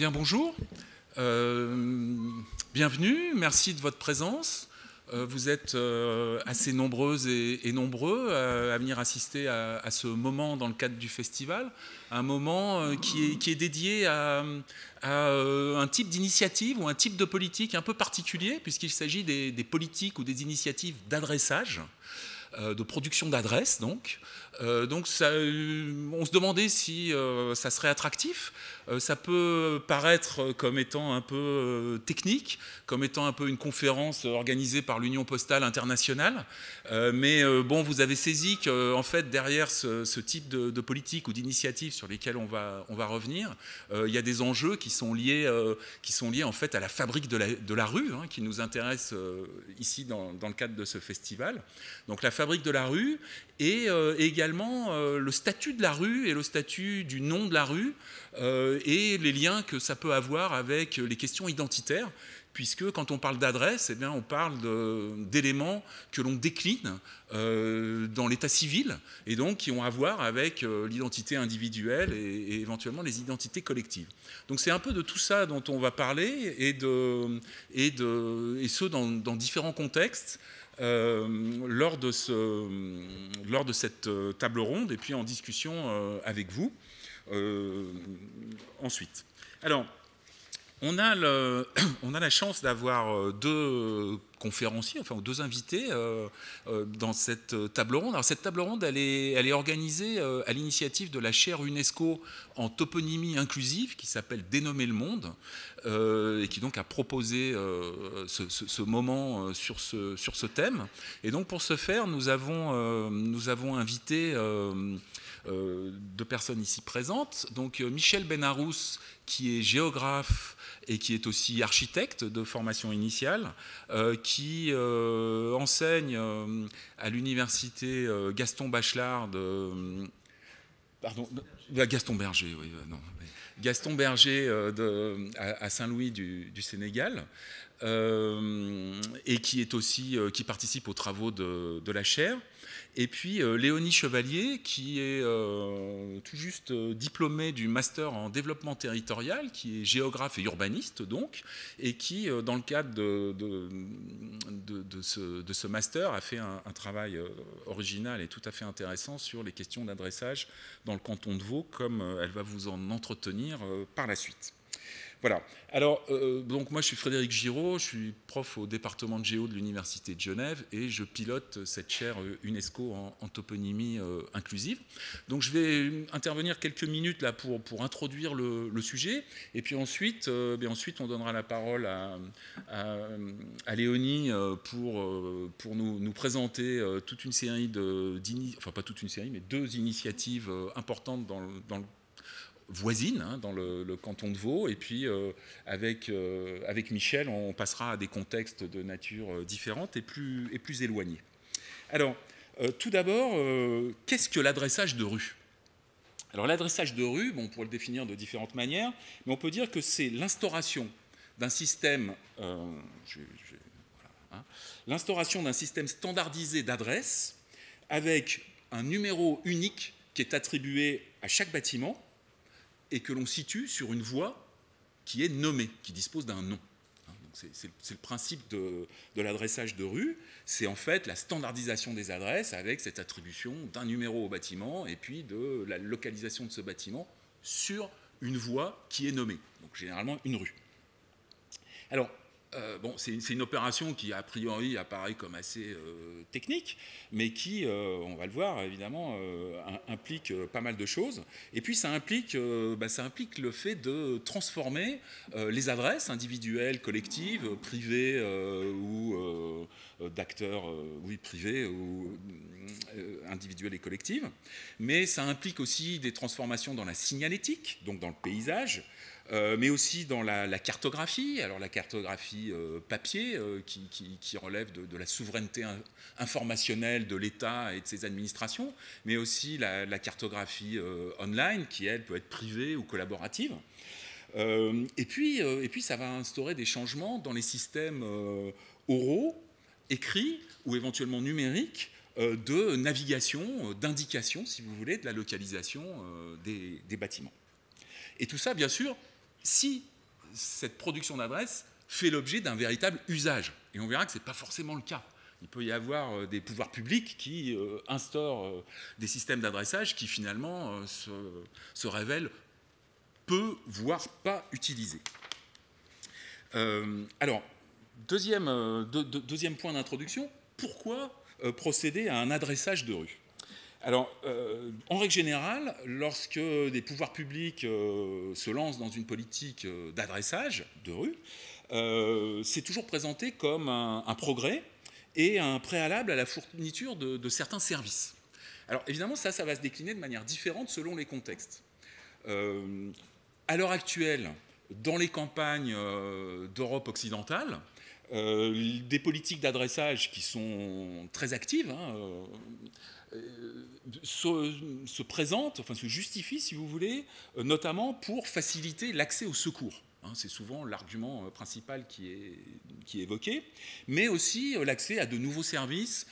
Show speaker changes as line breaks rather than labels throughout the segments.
Bien, bonjour. Bienvenue, merci de votre présence. Vous êtes assez nombreuses et nombreux à venir assister à ce moment dans le cadre du festival, un moment qui est dédié à un type d'initiative ou un type de politique un peu particulier, puisqu'il s'agit des politiques ou des initiatives d'adressage, de production d'adresses donc. On se demandait si ça serait attractif. Ça peut paraître comme étant un peu technique, comme étant un peu une conférence organisée par l'Union postale internationale, mais bon, vous avez saisi qu'en fait, derrière ce type de politique ou d'initiative sur lesquelles on va revenir, il y a des enjeux qui sont liés en fait à la fabrique de la rue, hein, qui nous intéresse ici dans le cadre de ce festival. Donc la fabrique de la rue et également le statut de la rue et le statut du nom de la rue et les liens que ça peut avoir avec les questions identitaires, puisque quand on parle d'adresse, eh bien, on parle d'éléments que l'on décline dans l'état civil et donc qui ont à voir avec l'identité individuelle et éventuellement les identités collectives. Donc c'est un peu de tout ça dont on va parler et ce dans différents contextes. Lors de cette table ronde et puis en discussion avec vous ensuite. Alors, on a la chance d'avoir deux conférenciers, enfin deux invités dans cette table ronde. Alors cette table ronde, elle est organisée à l'initiative de la chaire UNESCO en toponymie inclusive qui s'appelle Dénommer le monde et qui donc a proposé ce moment sur ce thème. Et donc pour ce faire, nous avons invité deux personnes ici présentes. Donc Michel Benarous, qui est géographe et qui est aussi architecte de formation initiale, qui enseigne à l'université Gaston Bachelard Gaston Berger, oui, non. Gaston Berger à Saint-Louis du Sénégal, et qui participe aux travaux de la chaire. Et puis Léonie Chevalier, qui est tout juste diplômée du master en développement territorial, qui est géographe et urbaniste donc, et qui, dans le cadre de ce master, a fait un travail original et tout à fait intéressant sur les questions d'adressage dans le canton de Vaud, comme elle va vous en entretenir par la suite. Voilà. Alors, donc moi je suis Frédéric Giraud, je suis prof au département de géo de l'Université de Genève et je pilote cette chaire UNESCO en toponymie inclusive. Donc je vais intervenir quelques minutes là pour introduire le sujet et puis ensuite on donnera la parole à Léonie pour nous présenter toute une série enfin pas toute une série, mais deux initiatives importantes dans le voisine hein, dans le canton de Vaud, et puis avec Michel, on passera à des contextes de nature différente et plus éloignés. Alors, tout d'abord, qu'est-ce que l'adressage de rue ? Alors, l'adressage de rue, bon, on pourrait le définir de différentes manières, mais on peut dire que c'est l'instauration d'un système, l'instauration d'un système standardisé d'adresse avec un numéro unique qui est attribué à chaque bâtiment et que l'on situe sur une voie qui est nommée, qui dispose d'un nom. C'est le principe de l'adressage de rue, c'est en fait la standardisation des adresses avec cette attribution d'un numéro au bâtiment et puis de la localisation de ce bâtiment sur une voie qui est nommée, donc généralement une rue. Alors, bon, c'est une opération qui, a priori, apparaît comme assez technique, mais qui, on va le voir, évidemment, implique pas mal de choses. Et puis, ça implique le fait de transformer les adresses individuelles, collectives, privées ou d'acteurs, privés ou individuelles et collectives. Mais ça implique aussi des transformations dans la signalétique, donc dans le paysage, mais aussi dans la cartographie. Alors la cartographie papier qui relève de la souveraineté informationnelle de l'État et de ses administrations, mais aussi la cartographie online qui, elle, peut être privée ou collaborative. Et puis ça va instaurer des changements dans les systèmes oraux, écrits ou éventuellement numériques de navigation, d'indication, si vous voulez, de la localisation des bâtiments. Et tout ça, bien sûr, si cette production d'adresses fait l'objet d'un véritable usage. Et on verra que ce n'est pas forcément le cas. Il peut y avoir des pouvoirs publics qui instaurent des systèmes d'adressage qui finalement se révèlent peu, voire pas utilisés. Alors, deuxième point d'introduction, pourquoi procéder à un adressage de rue? Alors, en règle générale, lorsque des pouvoirs publics se lancent dans une politique d'adressage de rue, c'est toujours présenté comme un progrès et un préalable à la fourniture de certains services. Alors, évidemment, ça va se décliner de manière différente selon les contextes. À l'heure actuelle, dans les campagnes d'Europe occidentale, des politiques d'adressage qui sont très actives se présentent, enfin se justifient, si vous voulez, notamment pour faciliter l'accès au secours. C'est souvent l'argument principal qui est évoqué, mais aussi l'accès à de nouveaux services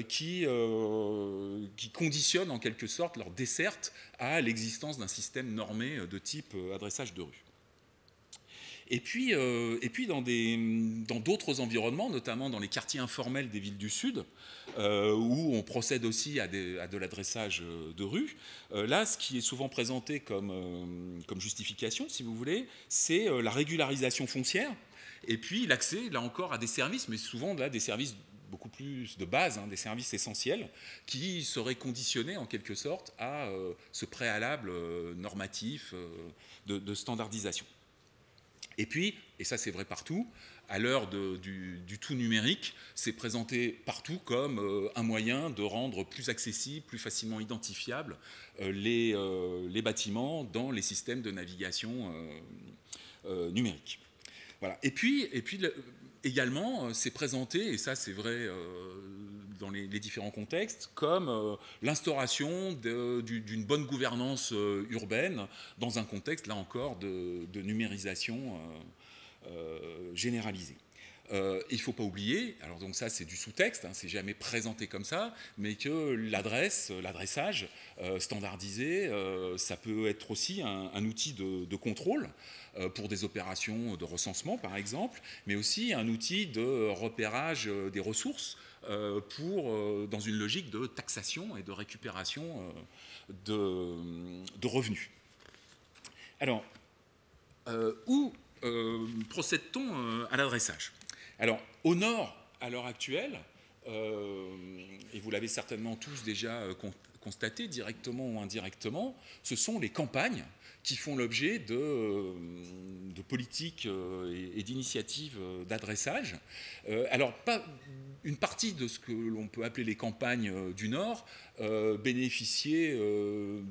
qui conditionnent en quelque sorte leur desserte à l'existence d'un système normé de type adressage de rue. Et puis dans d'autres environnements, notamment dans les quartiers informels des villes du Sud, où on procède aussi à de l'adressage de rue, là, ce qui est souvent présenté comme justification, si vous voulez, c'est la régularisation foncière, et puis l'accès, là encore, à des services, mais souvent là, des services beaucoup plus de base, des services essentiels, qui seraient conditionnés en quelque sorte à ce préalable normatif de standardisation. Et puis, et ça c'est vrai partout, à l'heure du tout numérique, c'est présenté partout comme un moyen de rendre plus accessible, plus facilement identifiable les bâtiments dans les systèmes de navigation numérique. Voilà. Et puis également, c'est présenté, et ça c'est vrai dans les différents contextes, comme l'instauration d'une bonne gouvernance urbaine dans un contexte, là encore, de numérisation généralisée. Il ne faut pas oublier, alors donc ça c'est du sous-texte, c'est jamais présenté comme ça, mais que l'adressage standardisé, ça peut être aussi un outil de contrôle pour des opérations de recensement par exemple, mais aussi un outil de repérage des ressources dans une logique de taxation et de récupération de revenus. Alors, où procède-t-on à l'adressage? Alors, au nord, à l'heure actuelle, et vous l'avez certainement tous déjà constaté, directement ou indirectement, ce sont les campagnes qui font l'objet de politiques et d'initiatives d'adressage. Alors, une partie de ce que l'on peut appeler les campagnes du Nord bénéficiait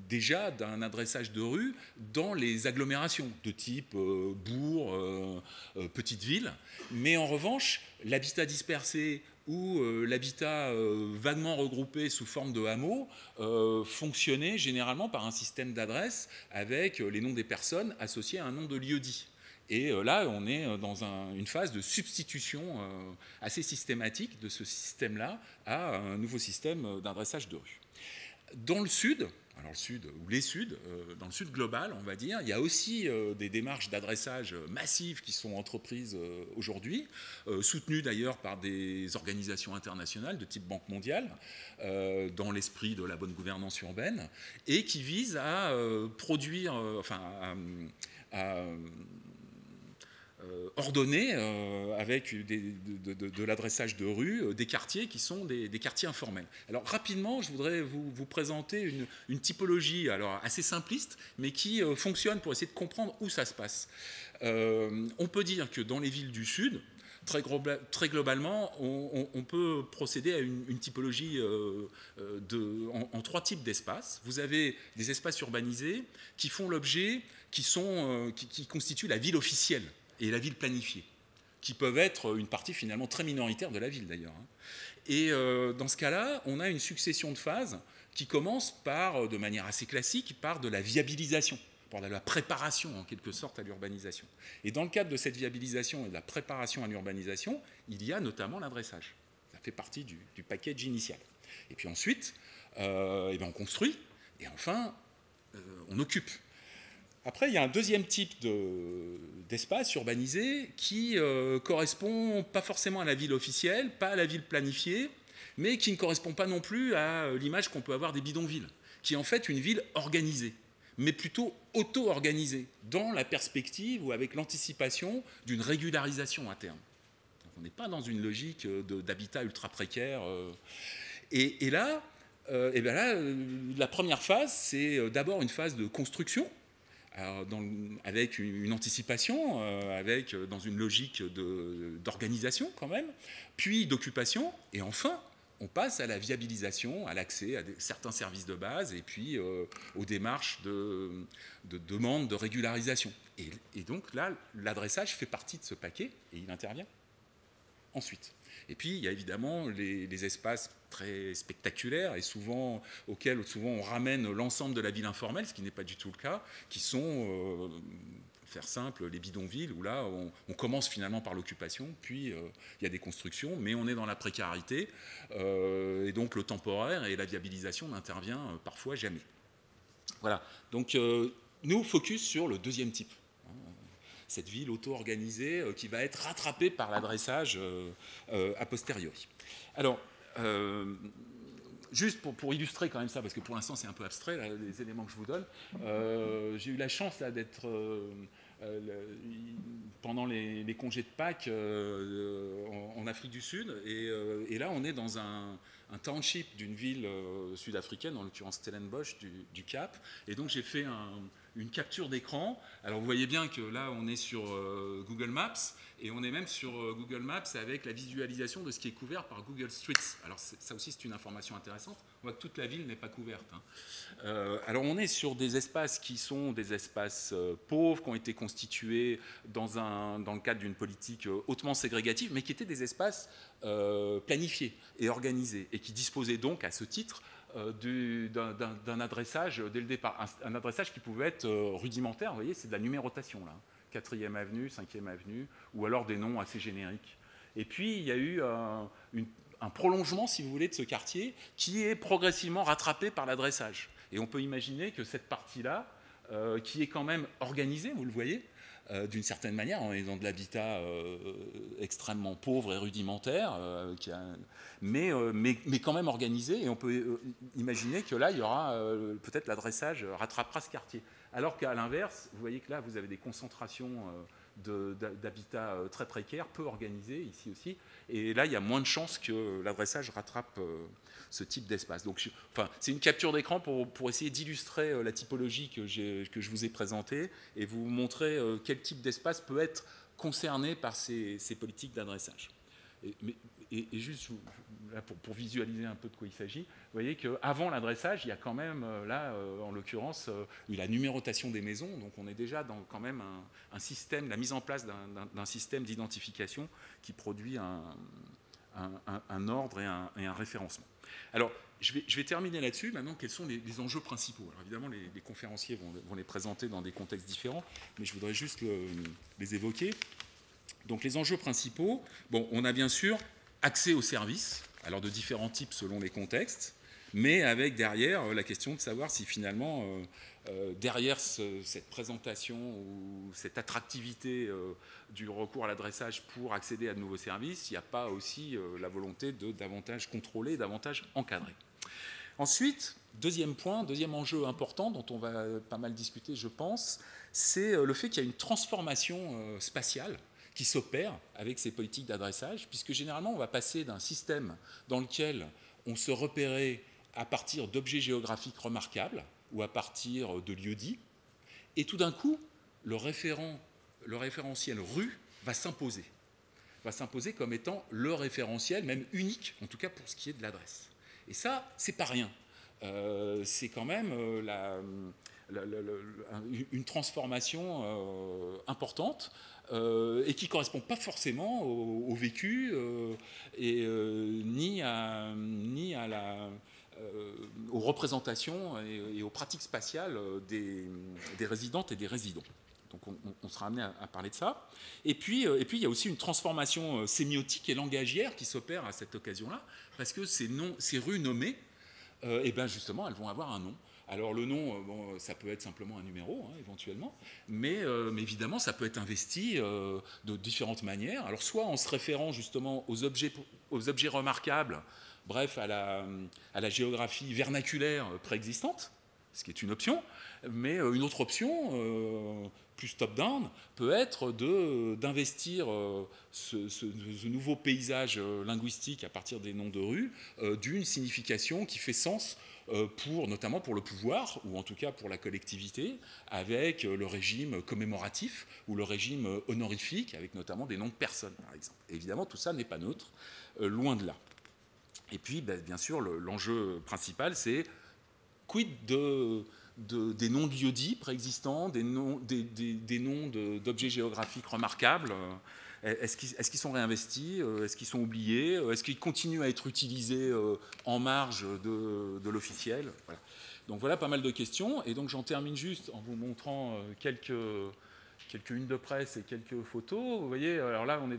déjà d'un adressage de rue dans les agglomérations de type bourg, petite ville. Mais en revanche, l'habitat dispersé ou l'habitat vaguement regroupé sous forme de hameaux fonctionnait généralement par un système d'adresse avec les noms des personnes associés à un nom de lieu-dit. Et là, on est dans une phase de substitution assez systématique de ce système-là à un nouveau système d'adressage de rue. Dans le Sud, alors le Sud, ou les Suds, dans le Sud global, on va dire, il y a aussi des démarches d'adressage massives qui sont entreprises aujourd'hui, soutenues d'ailleurs par des organisations internationales de type Banque mondiale, dans l'esprit de la bonne gouvernance urbaine, et qui visent à produire, à ordonner avec de l'adressage de rue des quartiers qui sont des quartiers informels. Alors rapidement, je voudrais vous présenter une typologie alors assez simpliste, mais qui fonctionne pour essayer de comprendre où ça se passe. On peut dire que dans les villes du Sud, très globalement, on peut procéder à une typologie en trois types d'espaces. Vous avez des espaces urbanisés qui font l'objet, qui constituent la ville officielle et la ville planifiée, qui peuvent être une partie finalement très minoritaire de la ville d'ailleurs. Et dans ce cas-là, on a une succession de phases qui commence par, de manière assez classique, par de la viabilisation, par de la préparation en quelque sorte à l'urbanisation. Et dans le cadre de cette viabilisation et de la préparation à l'urbanisation, il y a notamment l'adressage. Ça fait partie du package initial. Et puis ensuite, on construit, et enfin, on occupe. Après, il y a un deuxième type d'espace urbanisé qui correspond pas forcément à la ville officielle, pas à la ville planifiée, mais qui ne correspond pas non plus à l'image qu'on peut avoir des bidonvilles, qui est en fait une ville organisée, mais plutôt auto-organisée, dans la perspective ou avec l'anticipation d'une régularisation à terme. Donc on n'est pas dans une logique d'habitat ultra précaire. Et là, la première phase, c'est d'abord une phase de construction, alors avec une anticipation, dans une logique d'organisation quand même, puis d'occupation, et enfin, on passe à la viabilisation, à l'accès à certains services de base, et puis aux démarches de demande de régularisation. Et donc là, l'adressage fait partie de ce paquet, et il intervient ensuite. Et puis, il y a évidemment les espaces très spectaculaires et auxquels souvent on ramène l'ensemble de la ville informelle, ce qui n'est pas du tout le cas, qui sont, pour faire simple, les bidonvilles, où là, on commence finalement par l'occupation, puis il y a des constructions, mais on est dans la précarité, et donc le temporaire et la viabilisation n'intervient parfois jamais. Voilà. Donc, nous, focus sur le deuxième type. Cette ville auto-organisée qui va être rattrapée par l'adressage a posteriori. Alors, juste pour illustrer quand même ça, parce que pour l'instant c'est un peu abstrait, là, les éléments que je vous donne, j'ai eu la chance d'être pendant les congés de Pâques en Afrique du Sud, et là on est dans un township d'une ville sud-africaine, en l'occurrence Stellenbosch du Cap, et donc j'ai fait une capture d'écran. Alors vous voyez bien que là on est sur Google Maps, et on est même sur Google Maps avec la visualisation de ce qui est couvert par Google Streets. Alors ça aussi c'est une information intéressante, on voit que toute la ville n'est pas couverte. Alors on est sur des espaces qui sont des espaces pauvres, qui ont été constitués dans le cadre d'une politique hautement ségrégative, mais qui étaient des espaces planifiés et organisés, et qui disposaient donc à ce titre d'un adressage dès le départ. Un adressage qui pouvait être rudimentaire, vous voyez, c'est de la numérotation, là. 4e avenue, 5e avenue, ou alors des noms assez génériques. Et puis, il y a eu un prolongement, si vous voulez, de ce quartier qui est progressivement rattrapé par l'adressage. Et on peut imaginer que cette partie-là, qui est quand même organisée, vous le voyez, d'une certaine manière, on est dans de l'habitat extrêmement pauvre et rudimentaire, mais quand même organisé, et on peut imaginer que là, il y aura peut-être l'adressage rattrapera ce quartier. Alors qu'à l'inverse, vous voyez que là, vous avez des concentrations d'habitat très précaires, peu organisés, ici aussi, et là, il y a moins de chances que l'adressage rattrape ce type d'espace. Donc, c'est une capture d'écran pour essayer d'illustrer la typologie que je vous ai présentée et vous montrer quel type d'espace peut être concerné par ces politiques d'adressage. Et juste là, pour visualiser un peu de quoi il s'agit, vous voyez qu'avant l'adressage, il y a quand même, là, en l'occurrence, la numérotation des maisons. Donc on est déjà dans quand même un système, la mise en place d'un système d'identification qui produit un ordre et un référencement. Alors, je vais terminer là-dessus. Maintenant, quels sont les enjeux principaux? Alors évidemment, les conférenciers vont les présenter dans des contextes différents, mais je voudrais juste les évoquer. Donc les enjeux principaux, bon, on a bien sûr accès aux services, alors de différents types selon les contextes, mais avec derrière la question de savoir si finalement, derrière cette présentation ou cette attractivité du recours à l'adressage pour accéder à de nouveaux services, il n'y a pas aussi la volonté de davantage contrôler, davantage encadrer. Ensuite, deuxième point, deuxième enjeu important dont on va pas mal discuter, je pense, c'est le fait qu'il y a une transformation spatiale qui s'opère avec ces politiques d'adressage, puisque généralement on va passer d'un système dans lequel on se repérait à partir d'objets géographiques remarquables ou à partir de lieux-dits, et tout d'un coup, le référentiel rue va s'imposer comme étant le référentiel, même unique, en tout cas pour ce qui est de l'adresse. Et ça, c'est pas rien. C'est quand même une transformation importante et qui ne correspond pas forcément au vécu ni aux représentations et aux pratiques spatiales des résidentes et des résidents. Donc on sera amené à parler de ça. Et puis il y a aussi une transformation sémiotique et langagière qui s'opère à cette occasion-là, parce que ces rues nommées, et bien justement, elles vont avoir un nom. Alors le nom, bon, ça peut être simplement un numéro, hein, éventuellement, mais évidemment, ça peut être investi de différentes manières. Alors soit en se référant justement aux objets remarquables, bref, à la géographie vernaculaire préexistante, ce qui est une option, mais une autre option, plus top-down, peut être d'investir ce nouveau paysage linguistique à partir des noms de rues d'une signification qui fait sens notamment pour le pouvoir, ou en tout cas pour la collectivité, avec le régime commémoratif ou le régime honorifique, avec notamment des noms de personnes, par exemple. Et évidemment, tout ça n'est pas neutre, loin de là. Et puis, bien sûr, l'enjeu principal, c'est quid des noms de lieux-dits préexistants, des noms d'objets géographiques remarquables. Est-ce qu'ils sont réinvestis? Est-ce qu'ils sont oubliés? Est-ce qu'ils continuent à être utilisés en marge de l'officiel? Voilà. Donc voilà pas mal de questions. Et donc j'en termine juste en vous montrant quelques unes de presse et quelques photos. Vous voyez, alors là, on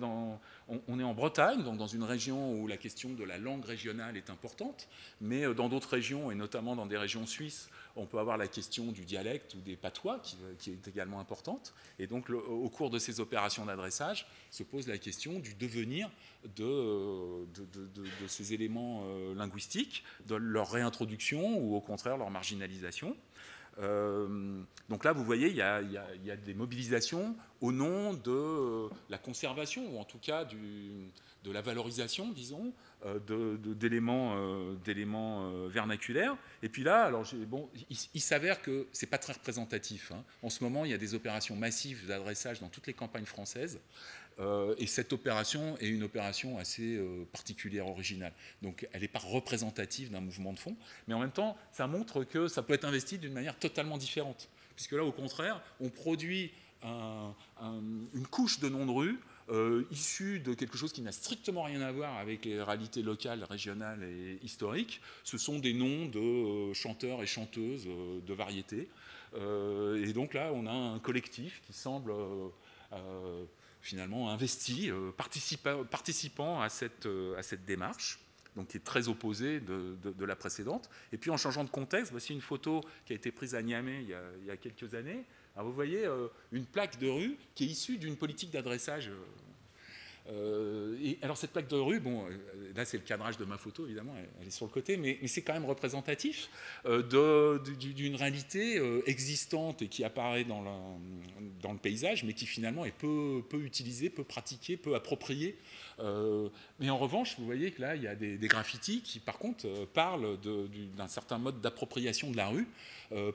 est en Bretagne, donc dans une région où la question de la langue régionale est importante, mais dans d'autres régions, et notamment dans des régions suisses, on peut avoir la question du dialecte ou des patois qui est également importante. Et donc, au cours de ces opérations d'adressage, se pose la question du devenir de ces éléments linguistiques, de leur réintroduction ou au contraire leur marginalisation. Donc là, vous voyez, il y a des mobilisations au nom de la conservation, ou en tout cas de la valorisation, disons, d'éléments vernaculaires. Et puis là, alors, il s'avère que ce n'est pas très représentatif, hein. En ce moment, il y a des opérations massives d'adressage dans toutes les campagnes françaises. Et cette opération est une opération assez particulière, originale. Donc elle n'est pas représentative d'un mouvement de fond, mais en même temps, ça montre que ça peut être investi d'une manière totalement différente. Puisque là, au contraire, on produit une couche de noms de rue issus de quelque chose qui n'a strictement rien à voir avec les réalités locales, régionales et historiques. Ce sont des noms de chanteurs et chanteuses de variétés. Et donc là, on a un collectif qui semble... finalement investi, participant à cette démarche, donc qui est très opposée de la précédente. Et puis en changeant de contexte, voici une photo qui a été prise à Niamey il y a quelques années. Alors vous voyez une plaque de rue qui est issue d'une politique d'adressage. Et alors cette plaque de rue, bon, là c'est le cadrage de ma photo évidemment, elle est sur le côté, mais c'est quand même représentatif d'une réalité existante et qui apparaît dans le paysage, mais qui finalement est peu utilisée, peu pratiquée, peu appropriée. Mais en revanche, vous voyez que là il y a des graffitis qui par contre parlent d'un certain mode d'appropriation de la rue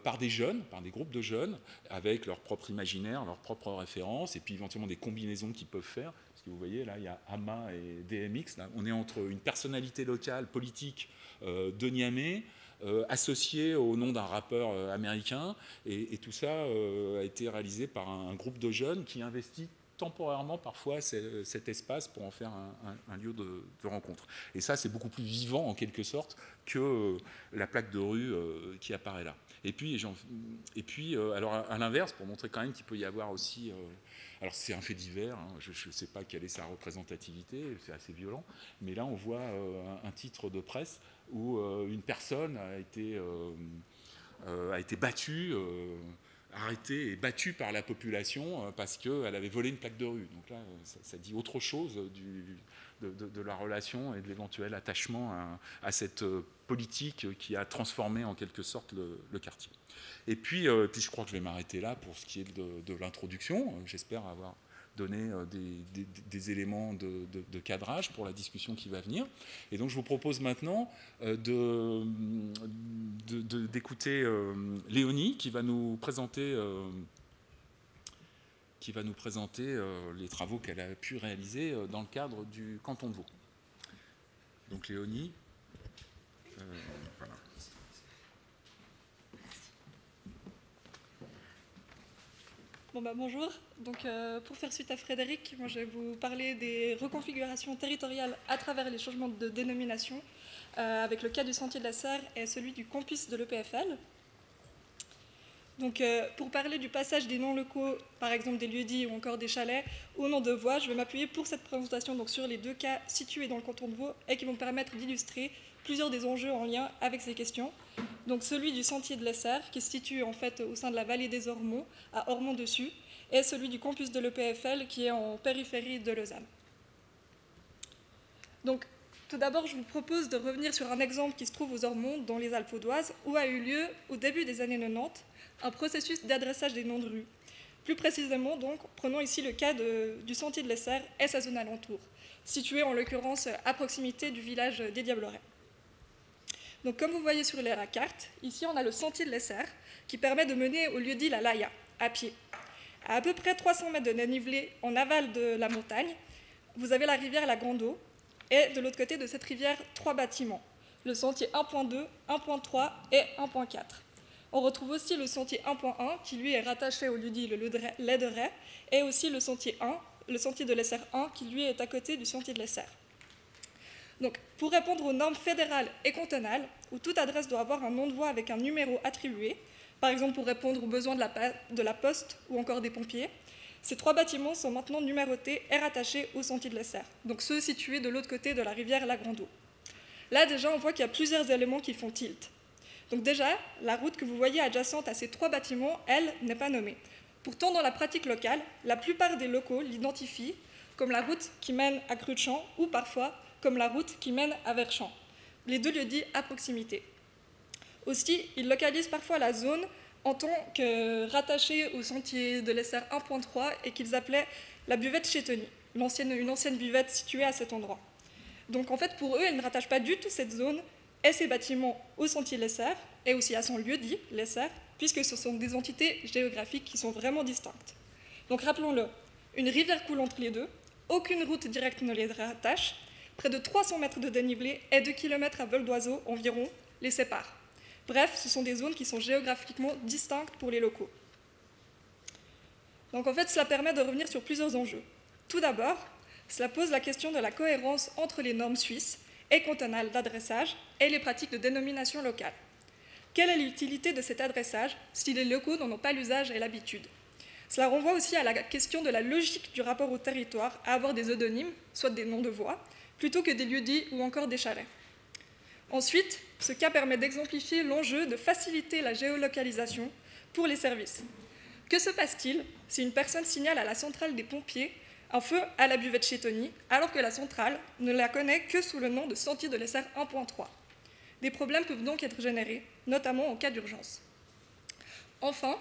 par des jeunes, par des groupes de jeunes, avec leur propre imaginaire, leurs propres références, et puis éventuellement des combinaisons qu'ils peuvent faire. Parce que vous voyez, là, il y a AMA et DMX. Là, on est entre une personnalité locale, politique de Niamey, associée au nom d'un rappeur américain. Et tout ça a été réalisé par un groupe de jeunes qui investit temporairement parfois cet espace pour en faire un lieu de rencontre. Et ça, c'est beaucoup plus vivant en quelque sorte que la plaque de rue qui apparaît là. Et puis alors à l'inverse, pour montrer quand même qu'il peut y avoir aussi... alors c'est un fait divers, hein, je ne sais pas quelle est sa représentativité, c'est assez violent, mais là on voit un titre de presse où une personne a été battue, arrêtée et battue par la population parce qu'elle avait volé une plaque de rue. Donc là, ça dit autre chose de la relation et de l'éventuel attachement à cette politique qui a transformé en quelque sorte le quartier. Et puis je crois que je vais m'arrêter là pour ce qui est de l'introduction. J'espère avoir donné des éléments de cadrage pour la discussion qui va venir. Et donc je vous propose maintenant d'écouter Léonie qui va nous présenter les travaux qu'elle a pu réaliser dans le cadre du canton de Vaud. Donc Léonie, voilà.
Bonjour. Donc, pour faire suite à Frédéric, moi, je vais vous parler des reconfigurations territoriales à travers les changements de dénomination, avec le cas du Sentier de la Serre et celui du campus de l'EPFL. Donc, pour parler du passage des noms locaux, par exemple des lieux-dits ou encore des chalets, au nom de voies, je vais m'appuyer pour cette présentation donc, sur les 2 cas situés dans le canton de Vaud et qui vont permettre d'illustrer plusieurs des enjeux en lien avec ces questions. Donc, celui du sentier de l'Essert, qui se situe en fait au sein de la vallée des Ormonts, à Ormont-Dessus, et celui du campus de l'EPFL, qui est en périphérie de Lausanne. Donc, tout d'abord, je vous propose de revenir sur un exemple qui se trouve aux Ormonts, dans les Alpes vaudoises, où a eu lieu, au début des années 90, un processus d'adressage des noms de rues. Plus précisément, donc, prenons ici le cas du sentier de l'Essert et sa zone alentour, située en l'occurrence à proximité du village des Diablerets. Donc, comme vous voyez sur la carte, ici on a le sentier de l'Essert qui permet de mener au lieu-dit la Laïa, à pied. À peu près 300 mètres de dénivelé en aval de la montagne, vous avez la rivière la Grande Eau, et de l'autre côté de cette rivière, 3 bâtiments, le sentier 1.2, 1.3 et 1.4. On retrouve aussi le sentier 1.1 qui lui est rattaché au lieu-dit le Laideret et aussi le sentier 1, le sentier de l'Essert 1 qui lui est à côté du sentier de l'Essert. Donc, pour répondre aux normes fédérales et cantonales, où toute adresse doit avoir un nom de voie avec un numéro attribué, par exemple pour répondre aux besoins de la poste ou encore des pompiers, ces 3 bâtiments sont maintenant numérotés et rattachés au sentier de l'Essert, donc ceux situés de l'autre côté de la rivière la Grande Eau. Là déjà, on voit qu'il y a plusieurs éléments qui font tilt. Donc déjà, la route que vous voyez adjacente à ces 3 bâtiments, elle, n'est pas nommée. Pourtant, dans la pratique locale, la plupart des locaux l'identifient comme la route qui mène à Cruchamp ou parfois comme la route qui mène à Verchamp, les 2 lieux-dits à proximité. Aussi, ils localisent parfois la zone en tant que rattachée au sentier de l'Essert 1.3 et qu'ils appelaient la buvette Chétony, une ancienne buvette située à cet endroit. Donc en fait, pour eux, ils ne rattachent pas du tout cette zone et ces bâtiments au sentier de l'Essert et aussi à son lieu-dit, l'Essert, puisque ce sont des entités géographiques qui sont vraiment distinctes. Donc rappelons-le, une rivière coule entre les deux, aucune route directe ne les rattache, près de 300 mètres de dénivelé et 2 km à vol d'oiseau environ les séparent. Bref, ce sont des zones qui sont géographiquement distinctes pour les locaux. Donc en fait, cela permet de revenir sur plusieurs enjeux. Tout d'abord, cela pose la question de la cohérence entre les normes suisses et cantonales d'adressage et les pratiques de dénomination locale. Quelle est l'utilité de cet adressage si les locaux n'en ont pas l'usage et l'habitude? Cela renvoie aussi à la question de la logique du rapport au territoire à avoir des odonymes, soit des noms de voies, plutôt que des lieux-dits ou encore des chalets. Ensuite, ce cas permet d'exemplifier l'enjeu de faciliter la géolocalisation pour les services. Que se passe-t-il si une personne signale à la centrale des pompiers un feu à la buvette Chétony, alors que la centrale ne la connaît que sous le nom de sentier de l'Essert 1.3? Des problèmes peuvent donc être générés, notamment en cas d'urgence. Enfin,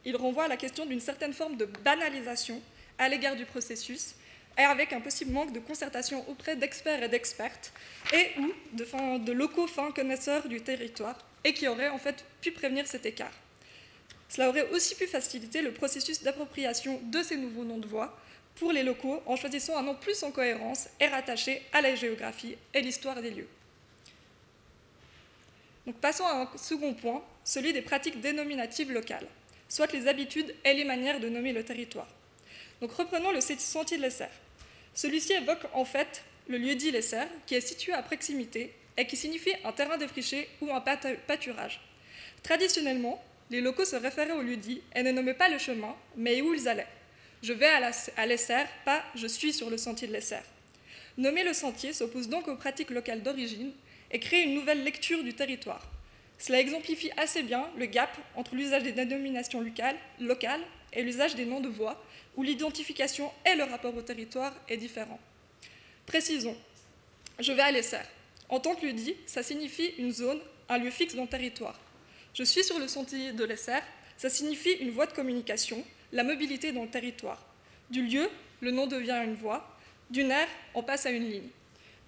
il renvoie à la question d'une certaine forme de banalisation à l'égard du processus, et avec un possible manque de concertation auprès d'experts et d'expertes, et ou de locaux fins connaisseurs du territoire, et qui auraient en fait pu prévenir cet écart. Cela aurait aussi pu faciliter le processus d'appropriation de ces nouveaux noms de voies pour les locaux en choisissant un nom plus en cohérence et rattaché à la géographie et l'histoire des lieux. Donc passons à un second point, celui des pratiques dénominatives locales, soit les habitudes et les manières de nommer le territoire. Donc reprenons le sentier de l'Essert. Celui-ci évoque en fait le lieu-dit l'Essert, qui est situé à proximité et qui signifie un terrain défriché ou un pâturage. Traditionnellement, les locaux se référaient au lieu-dit et ne nommaient pas le chemin, mais où ils allaient. Je vais à l'Essert, pas je suis sur le sentier de l'Essert. Nommer le sentier s'oppose donc aux pratiques locales d'origine et crée une nouvelle lecture du territoire. Cela exemplifie assez bien le gap entre l'usage des dénominations locales et l'usage des noms de voies, où l'identification et le rapport au territoire est différent. Précisons, je vais à l'Essert. En tant que lieu-dit, ça signifie une zone, un lieu fixe dans le territoire. Je suis sur le sentier de l'Essert, ça signifie une voie de communication, la mobilité dans le territoire. Du lieu, le nom devient une voie, d'une aire, on passe à une ligne.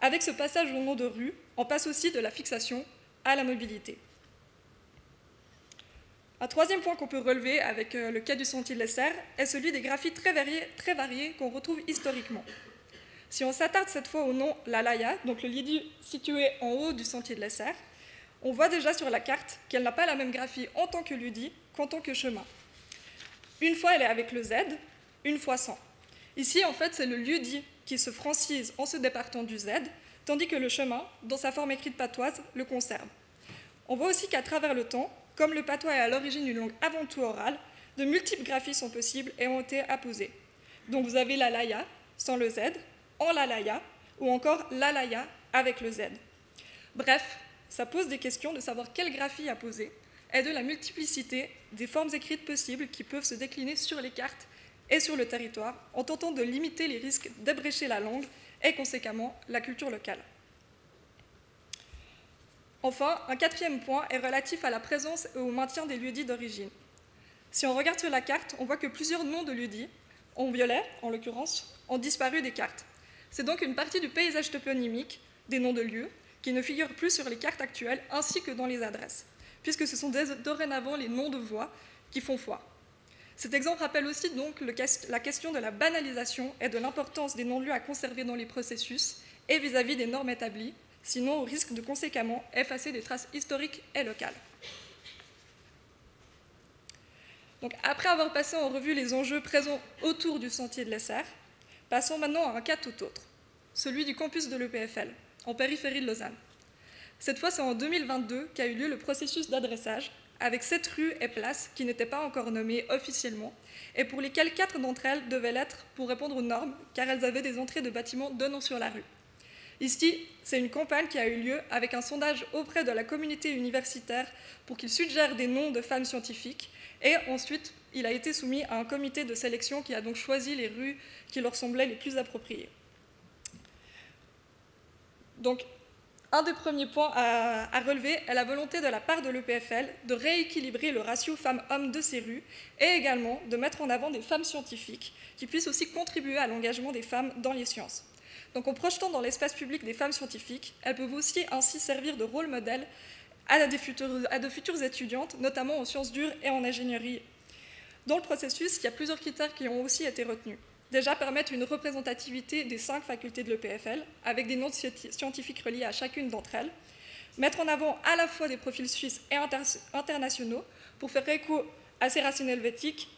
Avec ce passage au nom de rue, on passe aussi de la fixation à la mobilité. Un troisième point qu'on peut relever avec le cas du sentier de l'Essert est celui des graphies très variés qu'on retrouve historiquement. Si on s'attarde cette fois au nom La Laïa, donc le lieu situé en haut du sentier de l'Essert, on voit déjà sur la carte qu'elle n'a pas la même graphie en tant que lieu-dit qu'en tant que chemin. Une fois, elle est avec le Z, une fois sans. Ici, en fait, c'est le lieu-dit qui se francise en se départant du Z, tandis que le chemin, dans sa forme écrite patoise, le conserve. On voit aussi qu'à travers le temps, comme le patois est à l'origine une langue avant tout orale, de multiples graphies sont possibles et ont été apposées. Donc vous avez l'alaya sans le Z, en l'alaya, ou encore l'alaya avec le Z. Bref, ça pose des questions de savoir quelle graphie apposer et de la multiplicité des formes écrites possibles qui peuvent se décliner sur les cartes et sur le territoire en tentant de limiter les risques d'ébrécher la langue et conséquemment la culture locale. Enfin, un quatrième point est relatif à la présence et au maintien des lieux-dits d'origine. Si on regarde sur la carte, on voit que plusieurs noms de lieux-dits, en violet en l'occurrence, ont disparu des cartes. C'est donc une partie du paysage toponymique des noms de lieux qui ne figurent plus sur les cartes actuelles ainsi que dans les adresses, puisque ce sont dorénavant les noms de voies qui font foi. Cet exemple rappelle aussi donc la question de la banalisation et de l'importance des noms de lieux à conserver dans les processus et vis-à-vis des normes établies, sinon au risque de conséquemment effacer des traces historiques et locales. Donc, après avoir passé en revue les enjeux présents autour du sentier de l'Essert, passons maintenant à un cas tout autre, celui du campus de l'EPFL, en périphérie de Lausanne. Cette fois, c'est en 2022 qu'a eu lieu le processus d'adressage, avec 7 rues et places qui n'étaient pas encore nommées officiellement, et pour lesquelles 4 d'entre elles devaient l'être pour répondre aux normes, car elles avaient des entrées de bâtiments donnant sur la rue. Ici, c'est une campagne qui a eu lieu avec un sondage auprès de la communauté universitaire pour qu'ils suggèrent des noms de femmes scientifiques, et ensuite, il a été soumis à un comité de sélection qui a donc choisi les rues qui leur semblaient les plus appropriées. Donc, un des premiers points à relever est la volonté de la part de l'EPFL de rééquilibrer le ratio femmes-hommes de ces rues et également de mettre en avant des femmes scientifiques qui puissent aussi contribuer à l'engagement des femmes dans les sciences. Donc en projetant dans l'espace public des femmes scientifiques, elles peuvent aussi ainsi servir de rôle modèle à de futures étudiantes, notamment en sciences dures et en ingénierie. Dans le processus, il y a plusieurs critères qui ont aussi été retenus. Déjà, permettre une représentativité des 5 facultés de l'EPFL, avec des noms scientifiques reliés à chacune d'entre elles. Mettre en avant à la fois des profils suisses et internationaux pour faire écho à ces racines helvétiques,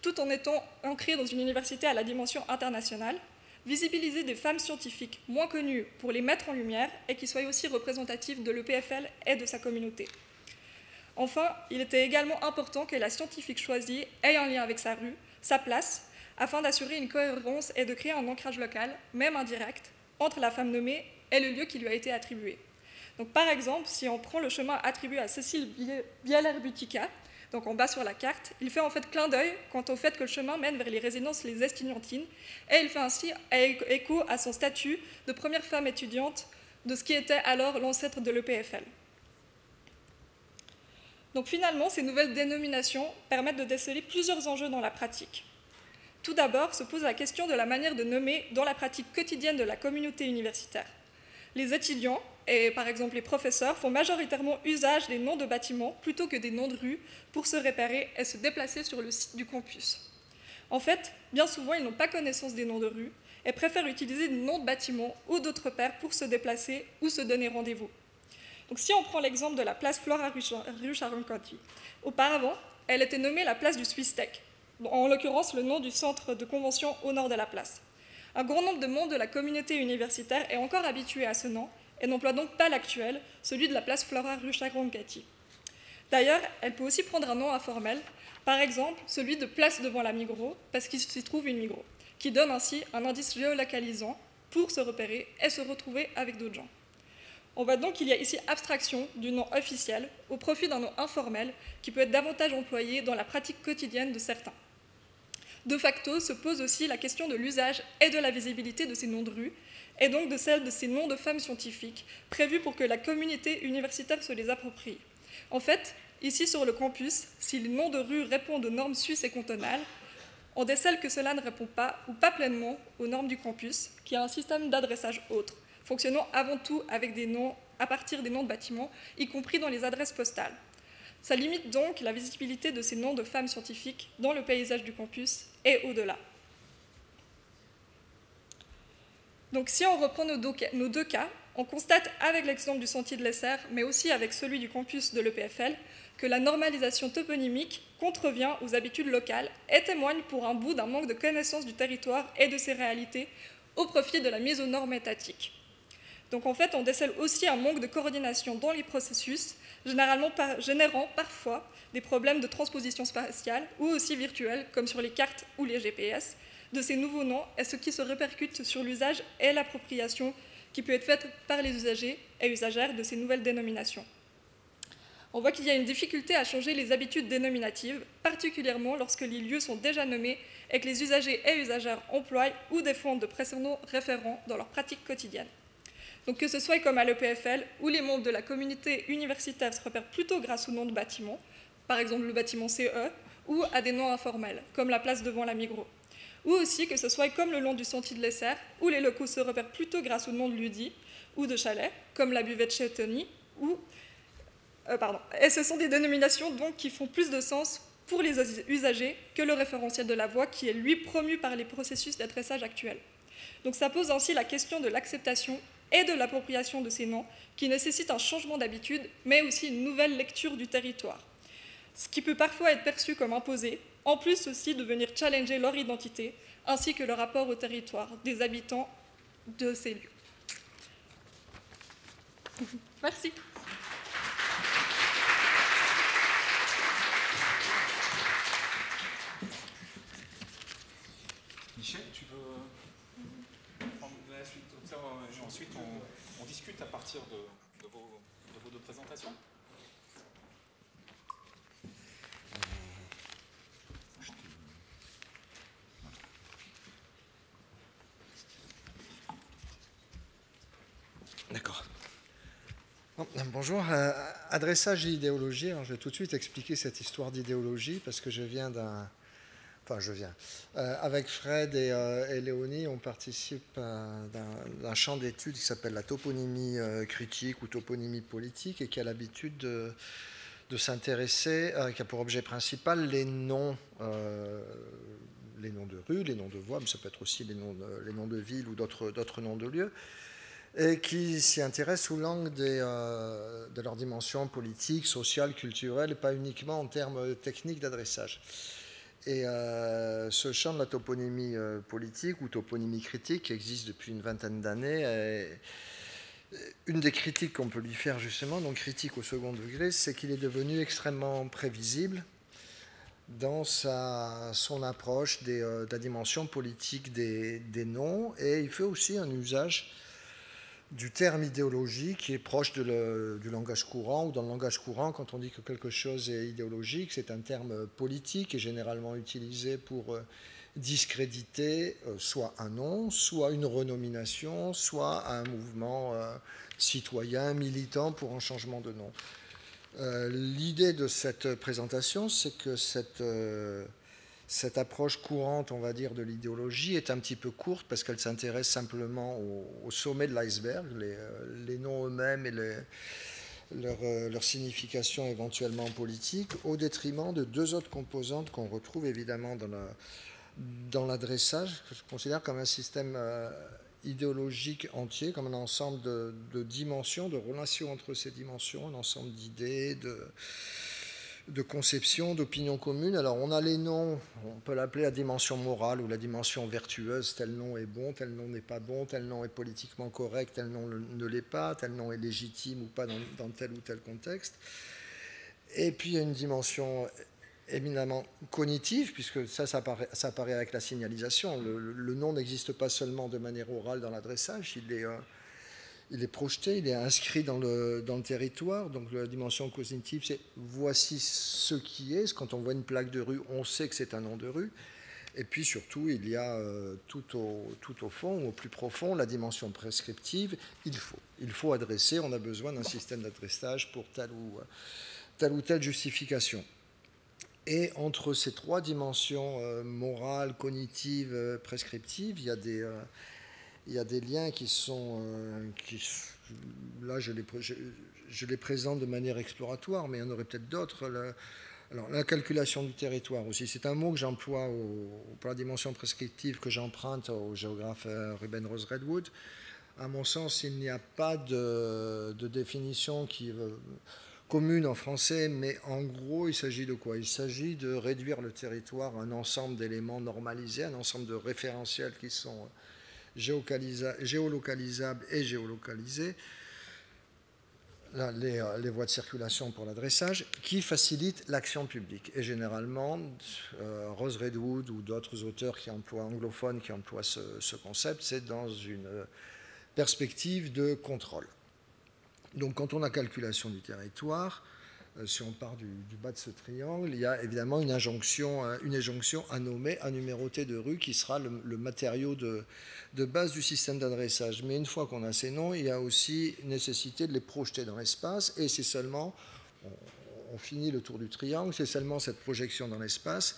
tout en étant ancré dans une université à la dimension internationale. Visibiliser des femmes scientifiques moins connues pour les mettre en lumière et qui soient aussi représentatives de l'EPFL et de sa communauté. Enfin, il était également important que la scientifique choisie ait un lien avec sa rue, sa place, afin d'assurer une cohérence et de créer un ancrage local, même indirect, entre la femme nommée et le lieu qui lui a été attribué. Donc, par exemple, si on prend le chemin attribué à Cécile Bieler-Butica, donc en bas sur la carte, il fait en fait clin d'œil quant au fait que le chemin mène vers les résidences les Estignantines, et il fait ainsi écho à son statut de première femme étudiante de ce qui était alors l'ancêtre de l'EPFL. Donc finalement, ces nouvelles dénominations permettent de déceler plusieurs enjeux dans la pratique. Tout d'abord, se pose la question de la manière de nommer dans la pratique quotidienne de la communauté universitaire. Les étudiants, et par exemple les professeurs, font majoritairement usage des noms de bâtiments plutôt que des noms de rues pour se repérer et se déplacer sur le site du campus. En fait, bien souvent, ils n'ont pas connaissance des noms de rues et préfèrent utiliser des noms de bâtiments ou d'autres repères pour se déplacer ou se donner rendez-vous. Donc, si on prend l'exemple de la place Flora Rucharonkanti, auparavant, elle était nommée la place du Swisstech, en l'occurrence le nom du centre de convention au nord de la place. Un grand nombre de membres de la communauté universitaire est encore habitué à ce nom et n'emploie donc pas l'actuel, celui de la place Flora Rucharonkanti. D'ailleurs, elle peut aussi prendre un nom informel, par exemple celui de place devant la Migros, parce qu'il s'y trouve une Migros, qui donne ainsi un indice géolocalisant pour se repérer et se retrouver avec d'autres gens. On voit donc qu'il y a ici abstraction du nom officiel au profit d'un nom informel qui peut être davantage employé dans la pratique quotidienne de certains. De facto, se pose aussi la question de l'usage et de la visibilité de ces noms de rue, et donc de celle de ces noms de femmes scientifiques, prévus pour que la communauté universitaire se les approprie. En fait, ici sur le campus, si les noms de rue répondent aux normes suisses et cantonales, on décèle que cela ne répond pas, ou pas pleinement, aux normes du campus, qui a un système d'adressage autre, fonctionnant avant tout avec des noms à partir des noms de bâtiments, y compris dans les adresses postales. Ça limite donc la visibilité de ces noms de femmes scientifiques dans le paysage du campus et au-delà. Donc si on reprend nos deux cas, on constate avec l'exemple du sentier de l'Essert, mais aussi avec celui du campus de l'EPFL, que la normalisation toponymique contrevient aux habitudes locales et témoigne pour un bout d'un manque de connaissance du territoire et de ses réalités au profit de la mise aux normes étatiques. Donc en fait, on décèle aussi un manque de coordination dans les processus, générant parfois des problèmes de transposition spatiale ou aussi virtuelle, comme sur les cartes ou les GPS, de ces nouveaux noms, et ce qui se répercute sur l'usage et l'appropriation qui peut être faite par les usagers et usagères de ces nouvelles dénominations. On voit qu'il y a une difficulté à changer les habitudes dénominatives, particulièrement lorsque les lieux sont déjà nommés et que les usagers et usagères emploient ou défendent de précédents référents dans leur pratique quotidienne. Donc que ce soit comme à l'EPFL, où les membres de la communauté universitaire se repèrent plutôt grâce au nom de bâtiments, par exemple le bâtiment CE, ou à des noms informels, comme la place devant la Migros. Ou aussi que ce soit comme le long du sentier de l'Essert, où les locaux se repèrent plutôt grâce au nom de l'UDI ou de chalet, comme la buvette chez Tony, Et ce sont des dénominations donc, qui font plus de sens pour les usagers que le référentiel de la voie qui est lui promu par les processus d'adressage actuels. Donc ça pose ainsi la question de l'acceptation et de l'appropriation de ces noms qui nécessitent un changement d'habitude mais aussi une nouvelle lecture du territoire. Ce qui peut parfois être perçu comme imposé, en plus aussi de venir challenger leur identité ainsi que le rapport au territoire des habitants de ces lieux. Merci.
Michel, tu veux prendre la suite? Et ensuite, on discute à partir de vos deux présentations.
D'accord. Bonjour, adressage et idéologie. Alors, je vais tout de suite expliquer cette histoire d'idéologie parce que je viens d'un... avec Fred et Léonie, on participe d'un champ d'études qui s'appelle la toponymie critique ou toponymie politique et qui a l'habitude de s'intéresser, qui a pour objet principal les noms de rues, les noms de voies, mais ça peut être aussi les noms de villes ou d'autres noms de lieux, et qui s'y intéresse sous l'angle de leur dimension politique, sociale, culturelle, et pas uniquement en termes techniques d'adressage. Et ce champ de la toponymie politique ou toponymie critique qui existe depuis une vingtaine d'années, une des critiques qu'on peut lui faire justement, donc critique au second degré, c'est qu'il est devenu extrêmement prévisible dans son approche de la dimension politique des noms, et il fait aussi un usage du terme idéologie qui est proche du langage courant, ou dans le langage courant, quand on dit que quelque chose est idéologique, c'est un terme politique et généralement utilisé pour discréditer soit un nom, soit une renomination, soit un mouvement citoyen, militant pour un changement de nom. L'idée de cette présentation, c'est que cette approche courante, on va dire, de l'idéologie est un petit peu courte parce qu'elle s'intéresse simplement au sommet de l'iceberg, les noms eux-mêmes et leur signification éventuellement politique, au détriment de deux autres composantes qu'on retrouve évidemment dans l'adressage, que je considère comme un système idéologique entier, comme un ensemble de dimensions, de relations entre ces dimensions, un ensemble d'idées, de conception, d'opinions communes. Alors on a les noms, on peut l'appeler la dimension morale ou la dimension vertueuse, tel nom est bon, tel nom n'est pas bon, tel nom est politiquement correct, tel nom ne l'est pas, tel nom est légitime ou pas dans tel ou tel contexte. Et puis il y a une dimension éminemment cognitive, puisque ça apparaît avec la signalisation. Le nom n'existe pas seulement de manière orale dans l'adressage, il est projeté, il est inscrit dans le territoire. Donc la dimension cognitive, c'est voici ce qui est. Quand on voit une plaque de rue, on sait que c'est un nom de rue. Et puis surtout, il y a tout au fond, au plus profond, la dimension prescriptive. Il faut adresser, on a besoin d'un système d'adressage pour telle ou telle justification. Et entre ces trois dimensions morales, cognitives, prescriptives, il y a des liens qui sont... là, je les présente de manière exploratoire, mais il y en aurait peut-être d'autres. Alors, la calculation du territoire aussi, c'est un mot que j'emploie pour la dimension prescriptive que j'emprunte au géographe Ruben Rose Redwood. À mon sens, il n'y a pas de définition commune en français, mais en gros, il s'agit de quoi? Il s'agit de réduire le territoire à un ensemble d'éléments normalisés, un ensemble de référentiels qui sont géolocalisables et géolocalisés, les voies de circulation pour l'adressage, qui facilitent l'action publique. Et généralement, Rose Redwood ou d'autres auteurs anglophones qui emploient ce concept, c'est dans une perspective de contrôle. Donc quand on a calculation du territoire, si on part du bas de ce triangle, il y a évidemment une injonction à nommer, à numéroter de rues qui sera le matériau de base du système d'adressage. Mais une fois qu'on a ces noms, il y a aussi nécessité de les projeter dans l'espace, et c'est seulement, on finit le tour du triangle, c'est seulement cette projection dans l'espace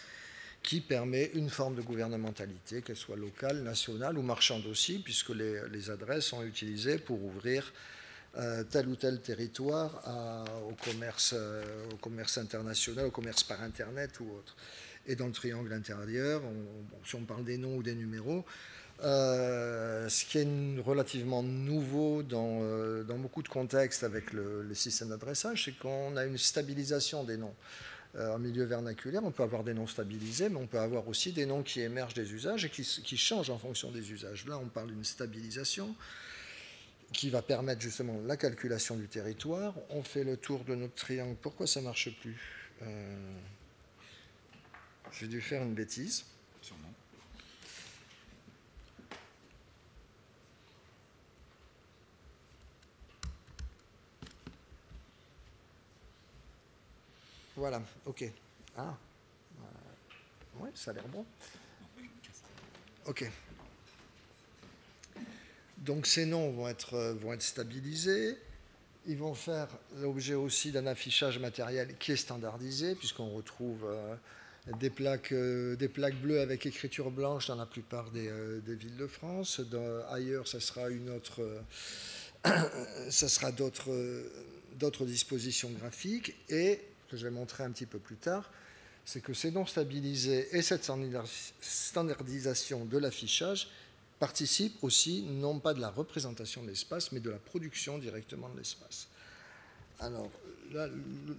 qui permet une forme de gouvernementalité, qu'elle soit locale, nationale ou marchande aussi, puisque les adresses sont utilisées pour ouvrir tel ou tel territoire au commerce international, au commerce par Internet ou autre. Et dans le triangle intérieur, si on parle des noms ou des numéros, ce qui est relativement nouveau dans beaucoup de contextes avec les systèmes d'adressage, c'est qu'on a une stabilisation des noms. En milieu vernaculaire, on peut avoir des noms stabilisés, mais on peut avoir aussi des noms qui émergent des usages et qui changent en fonction des usages. Là, on parle d'une stabilisation qui va permettre justement la calculation du territoire. On fait le tour de notre triangle. Pourquoi ça ne marche plus? J'ai dû faire une bêtise.
Sûrement.
Voilà, ok. Ah, ouais, ça a l'air bon. Ok. Donc ces noms vont être stabilisés. Ils vont faire l'objet aussi d'un affichage matériel qui est standardisé, puisqu'on retrouve des plaques bleues avec écriture blanche dans la plupart des villes de France. Ailleurs, ça sera d'autres dispositions graphiques. Et que je vais montrer un petit peu plus tard, c'est que ces noms stabilisés et cette standardisation de l'affichage participent aussi, non pas de la représentation de l'espace, mais de la production directement de l'espace. Alors, là,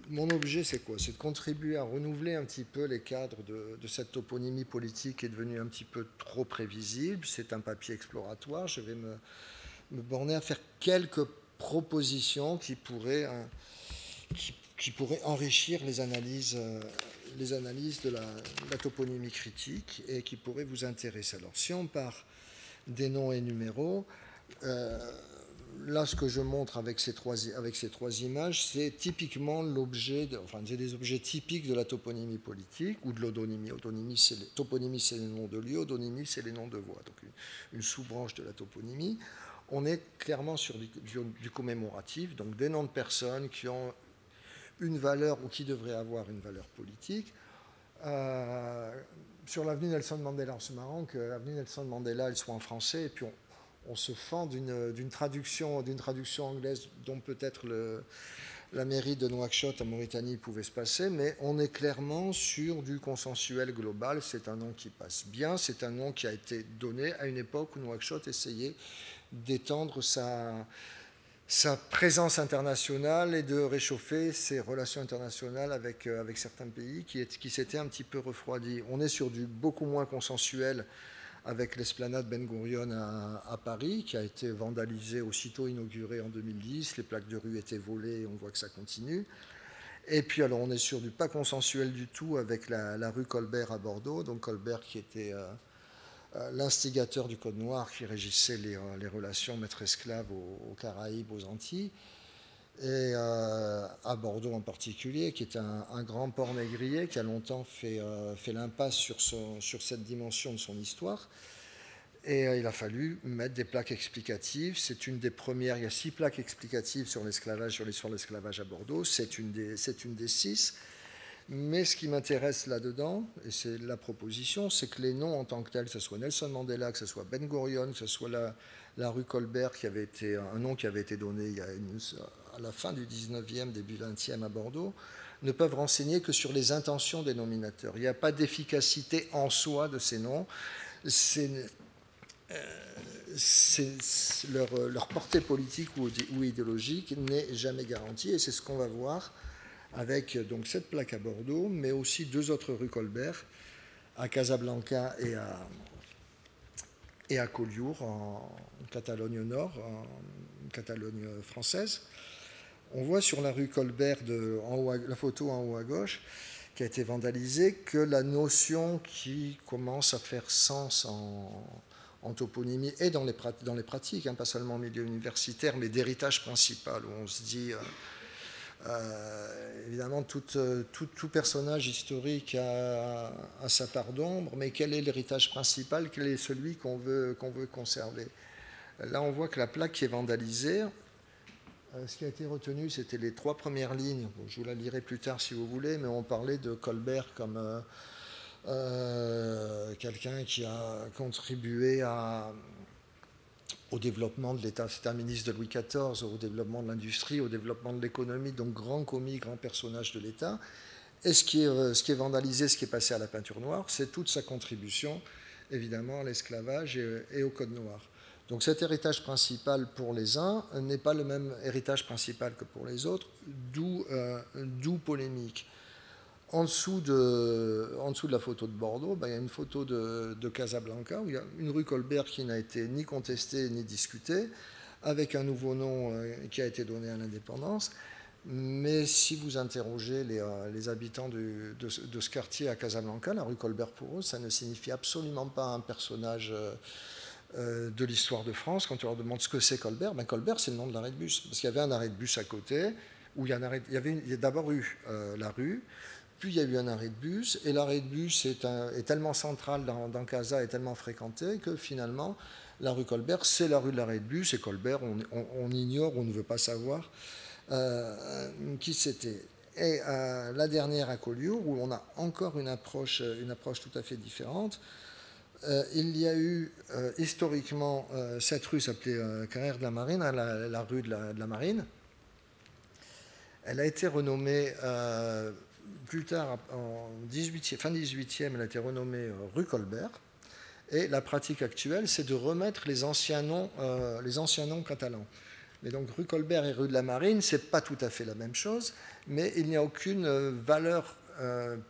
mon objet, c'est quoi? C'est de contribuer à renouveler un petit peu les cadres de cette toponymie politique qui est devenue un petit peu trop prévisible. C'est un papier exploratoire. Je vais me borner à faire quelques propositions qui pourraient enrichir les analyses de la toponymie critique et qui pourraient vous intéresser. Alors, si on part des noms et numéros, là, ce que je montre avec ces trois images, c'est typiquement c'est des objets typiques de la toponymie politique ou de l'odonymie. Toponymie, c'est les noms de lieux, odonymie, c'est les noms de voies. Donc, une sous-branche de la toponymie. On est clairement sur du commémoratif, donc des noms de personnes qui ont une valeur ou qui devraient avoir une valeur politique. Sur l'avenue Nelson Mandela, c'est marrant que l'avenue Nelson Mandela, elle soit en français, et puis on se fend d'une traduction anglaise dont peut-être la mairie de Nouakchott en Mauritanie pouvait se passer, mais on est clairement sur du consensuel global. C'est un nom qui passe bien, c'est un nom qui a été donné à une époque où Nouakchott essayait d'étendre sa présence internationale et de réchauffer ses relations internationales avec certains pays qui s'étaient un petit peu refroidis. On est sur du beaucoup moins consensuel avec l'esplanade Ben Gurion à Paris, qui a été vandalisée aussitôt inaugurée en 2010. Les plaques de rue étaient volées et on voit que ça continue. Et puis alors on est sur du pas consensuel du tout avec la rue Colbert à Bordeaux. Donc Colbert qui était l'instigateur du Code noir qui régissait les relations maître-esclave aux Caraïbes, aux Antilles, et à Bordeaux en particulier, qui est un grand port négrier qui a longtemps fait l'impasse sur cette dimension de son histoire. Et il a fallu mettre des plaques explicatives. C'est une des premières, il y a 6 plaques explicatives sur l'esclavage, sur l'histoire de l'esclavage à Bordeaux. C'est une des 6. Mais ce qui m'intéresse là-dedans, et c'est la proposition, c'est que les noms en tant que tels, que ce soit Nelson Mandela, que ce soit Ben Gurion, que ce soit la rue Colbert, qui avait été un nom qui avait été donné à la fin du 19e, début 20e à Bordeaux, ne peuvent renseigner que sur les intentions des nominateurs. Il n'y a pas d'efficacité en soi de ces noms. Leur portée politique ou idéologique n'est jamais garantie, et c'est ce qu'on va voir avec donc cette plaque à Bordeaux, mais aussi 2 autres rues Colbert, à Casablanca et à Collioure, en Catalogne Nord, en Catalogne française. On voit sur la rue Colbert, la photo en haut à gauche, qui a été vandalisée, que la notion qui commence à faire sens en toponymie et dans les pratiques, hein, pas seulement au milieu universitaire, mais d'héritage principal, où on se dit, évidemment, tout personnage historique a sa part d'ombre, mais quel est l'héritage principal, quel est celui qu'on veut conserver? Là, on voit que la plaque qui est vandalisée, ce qui a été retenu, c'était les 3 premières lignes. Bon, je vous la lirai plus tard si vous voulez, mais on parlait de Colbert comme quelqu'un qui a contribué au développement de l'État. C'était un ministre de Louis XIV, au développement de l'industrie, au développement de l'économie, donc grand commis, grand personnage de l'État. Et ce qui est vandalisé, ce qui est passé à la peinture noire, c'est toute sa contribution, évidemment, à l'esclavage et au code noir. Donc cet héritage principal pour les uns n'est pas le même héritage principal que pour les autres, d'où polémique. En dessous de la photo de Bordeaux, il y a une photo de Casablanca, où il y a une rue Colbert qui n'a été ni contestée ni discutée, avec un nouveau nom qui a été donné à l'indépendance. Mais si vous interrogez les habitants de ce quartier à Casablanca, la rue Colbert pour eux, ça ne signifie absolument pas un personnage de l'histoire de France. Quand on leur demande ce que c'est Colbert, Colbert c'est le nom de l'arrêt de bus, parce qu'il y avait un arrêt de bus à côté, où il y a d'abord eu la rue, puis il y a eu un arrêt de bus, et l'arrêt de bus est tellement central dans Casa, est tellement fréquenté que finalement la rue Colbert c'est la rue de l'arrêt de bus, et Colbert on ignore, on ne veut pas savoir qui c'était. Et la dernière à Collioure, où on a encore une approche tout à fait différente. Il y a eu historiquement, cette rue s'appelait Carrière de la Marine, hein, la rue de la Marine. Elle a été renommée plus tard, fin 18e, elle a été renommée rue Colbert. Et la pratique actuelle, c'est de remettre les anciens noms catalans. Mais donc rue Colbert et rue de la Marine, ce n'est pas tout à fait la même chose, mais il n'y a aucune valeur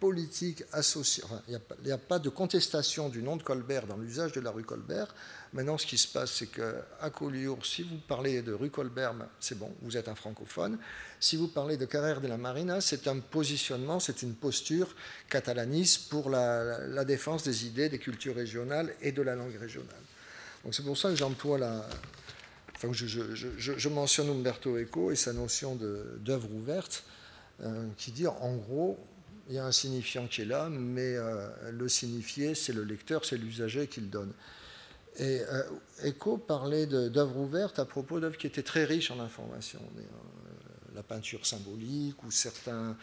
politique associée. Enfin, il n'y a pas de contestation du nom de Colbert dans l'usage de la rue Colbert. Maintenant, ce qui se passe, c'est qu'à Collioure, si vous parlez de rue Colbert, c'est bon, vous êtes un francophone. Si vous parlez de Carrère de la Marina, c'est un positionnement, c'est une posture catalaniste pour la défense des idées, des cultures régionales et de la langue régionale. Donc c'est pour ça que j'emploie je mentionne Umberto Eco et sa notion d'œuvre ouverte, qui dit en gros, il y a un signifiant qui est là, mais le signifié, c'est le lecteur, c'est l'usager qui le donne. Et Eco parlait d'œuvres ouvertes à propos d'œuvres qui étaient très riches en informations. La peinture symbolique ou certains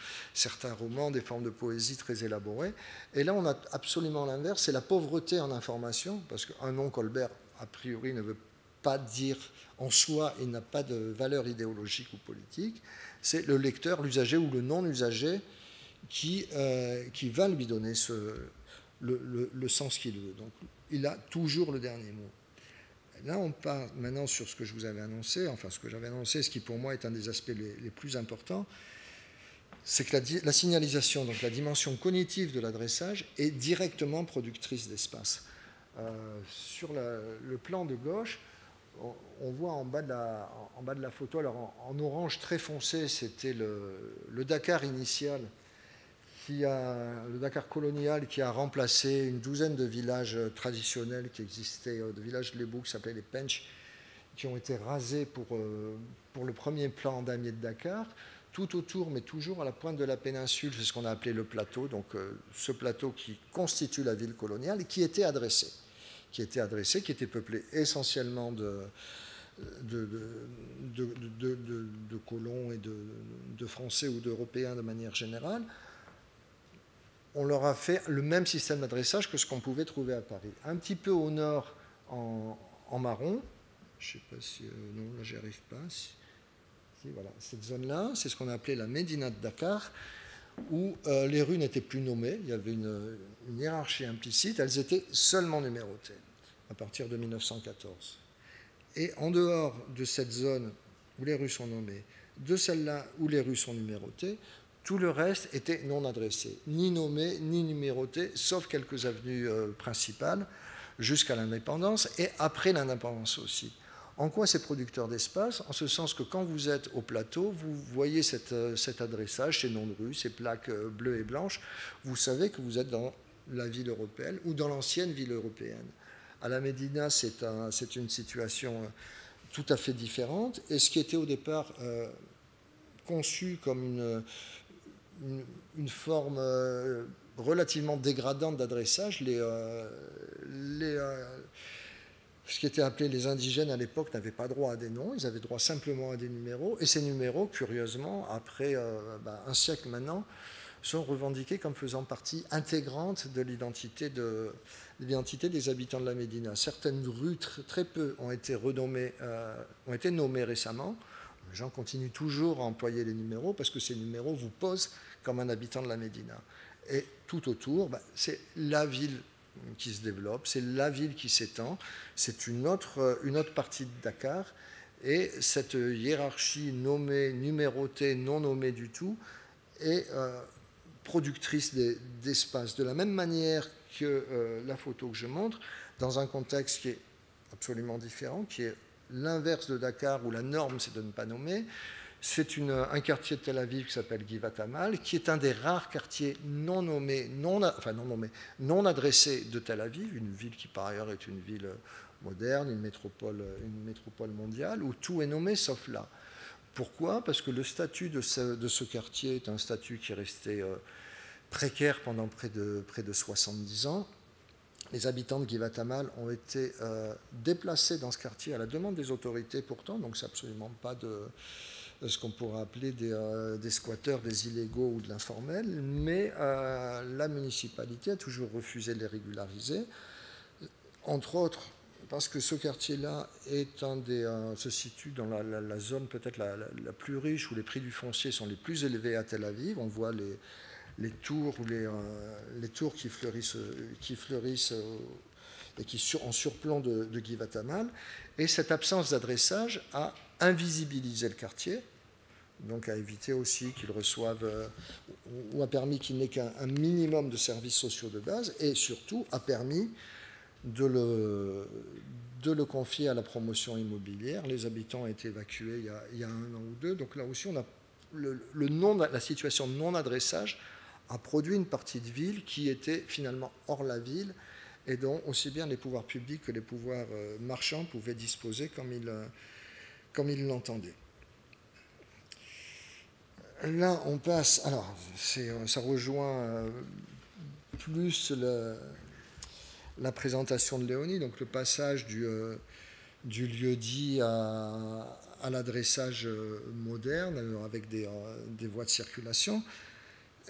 romans, des formes de poésie très élaborées. Et là, on a absolument l'inverse, c'est la pauvreté en information, parce qu'un nom Colbert, a priori, ne veut pas dire en soi, il n'a pas de valeur idéologique ou politique. C'est le lecteur, l'usager ou le non-usager qui va lui donner le sens qu'il veut. Donc, il a toujours le dernier mot. Là, on part maintenant sur ce que je vous avais annoncé, ce qui pour moi est un des aspects les plus importants, c'est que la signalisation, donc la dimension cognitive de l'adressage, est directement productrice d'espace. Sur le plan de gauche, on voit en bas de la photo, alors en orange très foncé, c'était le Dakar initial, le Dakar colonial qui a remplacé une douzaine de villages traditionnels qui existaient, de villages lébous qui s'appelaient les Pench, qui ont été rasés pour le premier plan damier de Dakar. Tout autour, mais toujours à la pointe de la péninsule, c'est ce qu'on a appelé le plateau, donc ce plateau qui constitue la ville coloniale et qui était adressé, qui était peuplé essentiellement de colons et de Français ou d'Européens de manière générale. On leur a fait le même système d'adressage que ce qu'on pouvait trouver à Paris. Un petit peu au nord, en marron, je ne sais pas si... non, là, j'y arrive pas. Si, voilà, cette zone-là, c'est ce qu'on a appelé la Médina de Dakar, où les rues n'étaient plus nommées, il y avait une hiérarchie implicite, elles étaient seulement numérotées, à partir de 1914. Et en dehors de cette zone où les rues sont nommées, de celle-là où les rues sont numérotées, tout le reste était non adressé, ni nommé, ni numéroté, sauf quelques avenues principales, jusqu'à l'indépendance et après l'indépendance aussi. En quoi c'est producteur d'espace? En ce sens que quand vous êtes au plateau, vous voyez cet adressage, ces noms de rue, ces plaques bleues et blanches, vous savez que vous êtes dans la ville européenne ou dans l'ancienne ville européenne. À la Médina, c'est une situation tout à fait différente. Et ce qui était au départ conçu comme une forme relativement dégradante d'adressage, ce qui était appelé les indigènes à l'époque n'avaient pas droit à des noms, ils avaient droit simplement à des numéros. Et ces numéros, curieusement, après un siècle maintenant, sont revendiqués comme faisant partie intégrante de l'identité des habitants de la Médina. Certaines rues, très peu, ont été nommées récemment. Les gens continuent toujours à employer les numéros parce que ces numéros vous posent comme un habitant de la Médina. Et tout autour, c'est la ville qui se développe, c'est la ville qui s'étend, c'est une autre partie de Dakar. Et cette hiérarchie nommée, numérotée, non nommée du tout, est productrice d'espace. De la même manière que la photo que je montre, dans un contexte qui est absolument différent, qui est l'inverse de Dakar, où la norme c'est de ne pas nommer. C'est un quartier de Tel Aviv qui s'appelle Givat Hamal, qui est un des rares quartiers non nommés, non adressés de Tel Aviv, une ville qui par ailleurs est une ville moderne, une métropole mondiale, où tout est nommé sauf là. Pourquoi? Parce que le statut de ce quartier est un statut qui est resté précaire pendant près de 70 ans. Les habitants de Givat Hamal ont été déplacés dans ce quartier à la demande des autorités pourtant, donc c'est absolument pas de ce qu'on pourrait appeler des squatteurs, des illégaux ou de l'informel, mais la municipalité a toujours refusé de les régulariser, entre autres parce que ce quartier-là se situe dans la zone peut-être la plus riche, où les prix du foncier sont les plus élevés à Tel Aviv. On voit les tours qui fleurissent et qui en surplomb de Givat Hamal. Et cette absence d'adressage a invisibilisé le quartier, donc a évité aussi qu'il reçoive, ou a permis qu'il n'ait qu'un minimum de services sociaux de base, et surtout a permis de le confier à la promotion immobilière. Les habitants ont été évacués il y a 1 an ou 2, donc là aussi on a la situation de non-adressage a produit une partie de ville qui était finalement hors la ville et dont aussi bien les pouvoirs publics que les pouvoirs marchands pouvaient disposer comme ils l'entendaient. Là, on passe... Alors, ça rejoint plus la présentation de Léonie, donc le passage du lieu-dit à l'adressage moderne, avec des voies de circulation,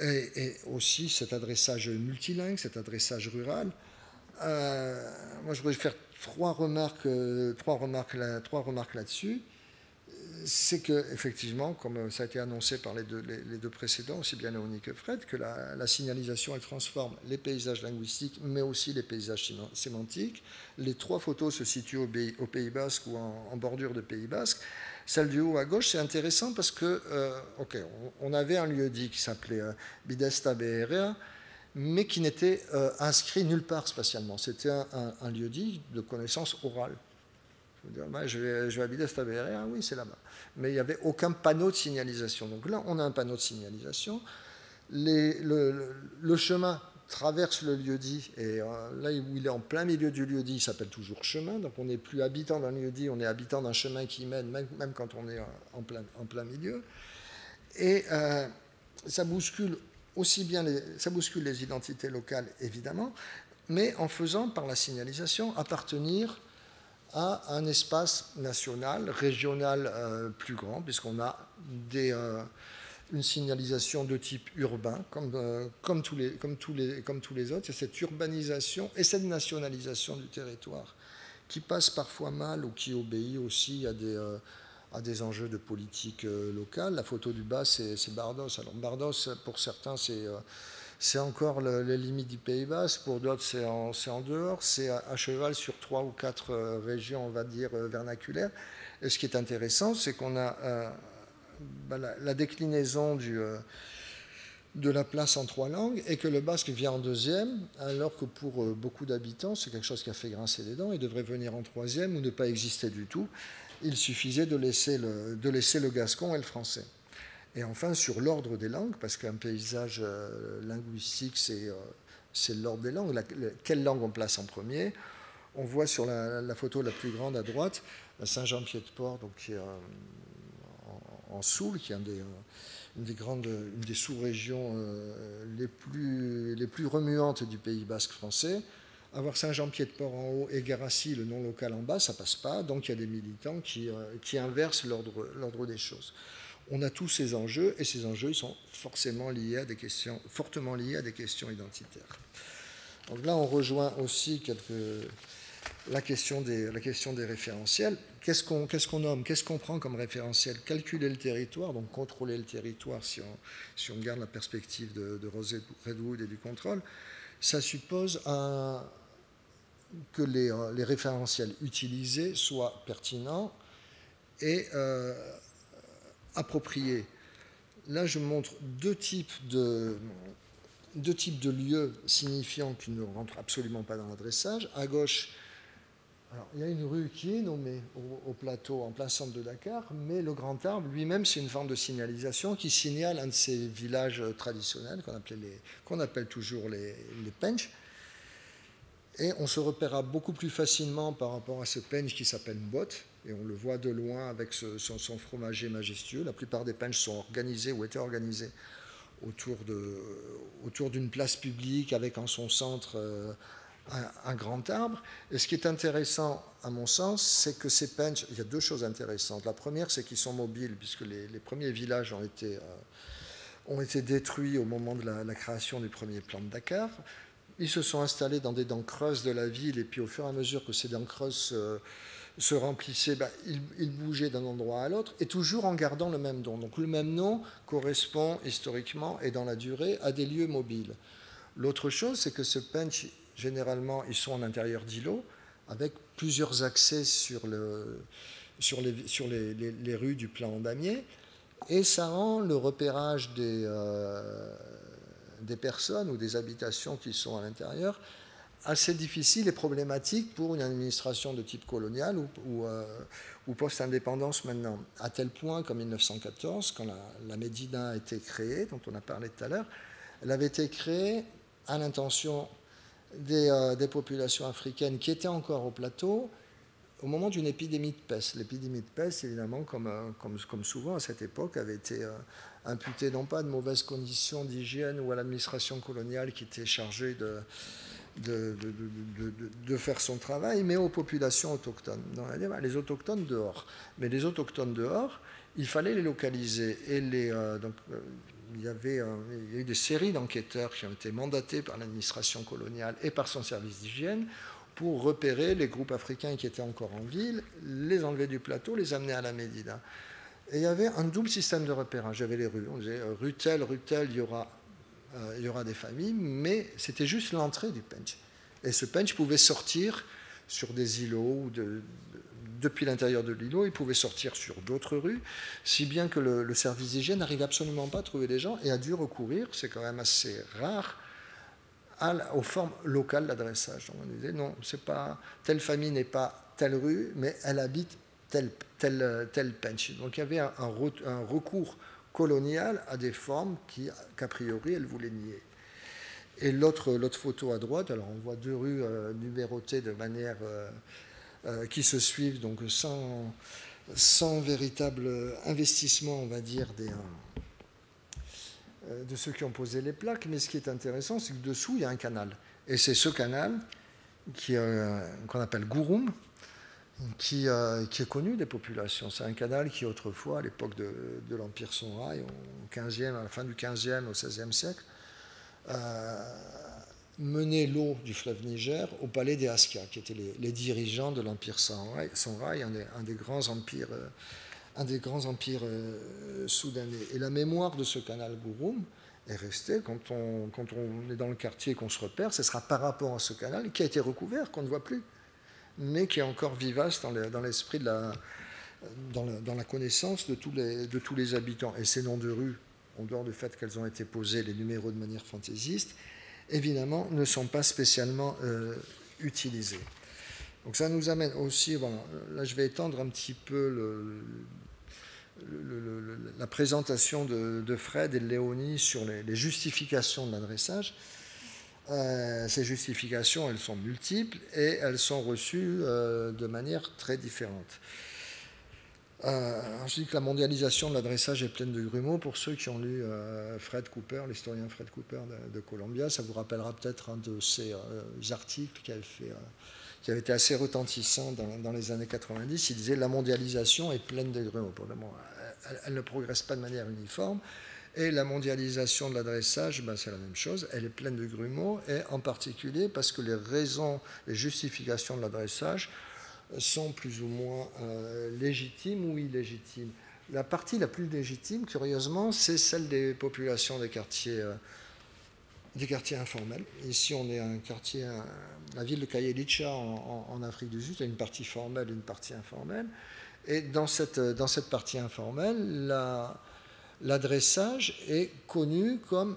et aussi cet adressage multilingue, cet adressage rural. Moi, je voudrais faire trois remarques là-dessus. C'est qu'effectivement, comme ça a été annoncé par les deux précédents, aussi bien Léonie que Fred, que la signalisation, elle transforme les paysages linguistiques, mais aussi les paysages sémantiques. Les 3 photos se situent au Pays Basque ou en bordure de Pays Basque. Celle du haut à gauche, c'est intéressant parce que, on avait un lieu-dit qui s'appelait Bidesta Beherea, mais qui n'était inscrit nulle part spatialement. C'était un lieu-dit de connaissance orale. Je vais à Bidesta Beherea, oui, c'est là-bas. Mais il n'y avait aucun panneau de signalisation. Donc là, on a un panneau de signalisation. Le chemin traverse le lieu-dit, et là où il est en plein milieu du lieu-dit, il s'appelle toujours chemin. Donc on n'est plus habitant d'un lieu-dit, on est habitant d'un chemin qui mène, même quand on est en plein milieu. Et ça bouscule les identités locales, évidemment, mais en faisant, par la signalisation, appartenir à un espace national, régional plus grand, puisqu'on a une signalisation de type urbain, comme tous les autres. C'est cette urbanisation et cette nationalisation du territoire qui passe parfois mal ou qui obéit aussi à des enjeux de politique locale. La photo du bas, c'est Bardos. Alors Bardos, pour certains, c'est encore les limites du Pays Basque, pour d'autres c'est en dehors, c'est à cheval sur 3 ou 4 régions, on va dire, vernaculaires. Et ce qui est intéressant, c'est qu'on a la déclinaison de la place en 3 langues et que le basque vient en 2e, alors que pour beaucoup d'habitants, c'est quelque chose qui a fait grincer des dents, il devrait venir en 3e ou ne pas exister du tout. Il suffisait de laisser le gascon et le français. Et enfin, sur l'ordre des langues, parce qu'un paysage linguistique, c'est l'ordre des langues, quelle langue on place en premier. On voit sur la photo la plus grande à droite, Saint-Jean-Pied-de-Port, donc qui est en Soule, qui est une des sous-régions les plus remuantes du Pays basque français. Avoir Saint-Jean-Pied-de-Port en haut et Garassi, le nom local en bas, ça passe pas. Donc il y a des militants qui inversent l'ordre des choses. On a tous ces enjeux, et ces enjeux ils sont fortement liés à des questions identitaires. Donc là, on rejoint aussi la question des référentiels. Qu'est-ce qu'on nomme? Qu'est-ce qu'on prend comme référentiel? Calculer le territoire, donc contrôler le territoire, si on garde la perspective de Redwood et du contrôle, ça suppose que les référentiels utilisés soient pertinents et appropriés. Là, je montre deux types de lieux signifiants qui ne rentrent absolument pas dans l'adressage. À gauche, alors, il y a une rue qui est nommée au plateau en plein centre de Dakar, mais le Grand Arbre lui-même, c'est une forme de signalisation qui signale un de ces villages traditionnels qu'on appelle toujours les pench. Et on se repérera beaucoup plus facilement par rapport à ce pench qui s'appelle Mbot, et on le voit de loin avec son fromager majestueux. La plupart des pench sont organisés ou étaient organisés autour d'une place publique avec en son centre un grand arbre. Et ce qui est intéressant, à mon sens, c'est que ces pench, il y a deux choses intéressantes. La première, c'est qu'ils sont mobiles, puisque les premiers villages ont été détruits au moment de la création du premier plan de Dakar. Ils se sont installés dans des dents creuses de la ville, et puis au fur et à mesure que ces dents creuses se remplissaient, ils bougeaient d'un endroit à l'autre, et toujours en gardant le même nom. Donc le même nom correspond historiquement et dans la durée à des lieux mobiles. L'autre chose, c'est que ce pench, généralement, ils sont en intérieur d'îlots, avec plusieurs accès sur les rues du plan damier, et ça rend le repérage des personnes ou des habitations qui sont à l'intérieur assez difficile et problématique pour une administration de type colonial ou post-indépendance maintenant, à tel point qu'en 1914, quand la Médina a été créée, dont on a parlé tout à l'heure, elle avait été créée à l'intention des populations africaines qui étaient encore au plateau au moment d'une épidémie de peste. L'épidémie de peste, évidemment, comme souvent à cette époque, avait été imputée non pas de mauvaises conditions d'hygiène ou à l'administration coloniale qui était chargée de faire son travail, mais aux populations autochtones. Donc, les autochtones dehors. Mais les autochtones dehors, il fallait les localiser. Et il y a eu des séries d'enquêteurs qui ont été mandatés par l'administration coloniale et par son service d'hygiène pour repérer les groupes africains qui étaient encore en ville, les enlever du plateau, les amener à la Médina. Et il y avait un double système de repérage. Il y avait les rues. On disait rue telle, il y aura des familles, mais c'était juste l'entrée du pench. Et ce pench pouvait sortir sur des îlots ou depuis l'intérieur de l'îlot, il pouvait sortir sur d'autres rues, si bien que le service d'hygiène n'arrivait absolument pas à trouver les gens et a dû recourir, c'est quand même assez rare, aux formes locales d'adressage. Donc on disait non, c'est pas, telle famille n'est pas telle rue, mais elle habite tel pench. Donc il y avait un recours colonial à des formes qu'a priori elle voulait nier. Et l'autre photo à droite, alors on voit deux rues numérotées de manière qui se suivent, donc sans véritable investissement, on va dire, de ceux qui ont posé les plaques. Mais ce qui est intéressant, c'est que dessous, il y a un canal. Et c'est ce canal qu'on appelle Gouroum, qui est connu des populations. C'est un canal qui, autrefois, à l'époque de l'Empire Songhai, à la fin du XVe, au XVIe siècle, menait l'eau du fleuve Niger au palais des Askia, qui étaient les dirigeants de l'Empire Songhai, un des grands empires soudanais. Et la mémoire de ce canal Gouroum est restée, quand on est dans le quartier, qu'on se repère, ce sera par rapport à ce canal qui a été recouvert, qu'on ne voit plus, mais qui est encore vivace dans l'esprit dans la connaissance de tous les habitants. Et ces noms de rues en dehors du fait qu'elles ont été posées les numéros de manière fantaisiste, évidemment, ne sont pas spécialement utilisées. Donc ça nous amène aussi, bon, là je vais étendre un petit peu la présentation de Fred et de Léonie sur les justifications de l'adressage. Ces justifications, elles sont multiples et elles sont reçues de manière très différente. Je dis que la mondialisation de l'adressage est pleine de grumeaux. Pour ceux qui ont lu Fred Cooper, l'historien Fred Cooper de Columbia, ça vous rappellera peut-être un de ces articles qui avait été assez retentissant dans les années 90. Il disait « La mondialisation est pleine de grumeaux ». Elle ne progresse pas de manière uniforme. Et la mondialisation de l'adressage, ben, c'est la même chose. Elle est pleine de grumeaux, et en particulier parce que les raisons, les justifications de l'adressage sont plus ou moins légitimes ou illégitimes. La partie la plus légitime, curieusement, c'est celle des populations des quartiers informels. Ici, on est un quartier, la ville de Khayelitsha en Afrique du Sud, il y a une partie formelle et une partie informelle. Et dans cette partie informelle, l'adressage est connu comme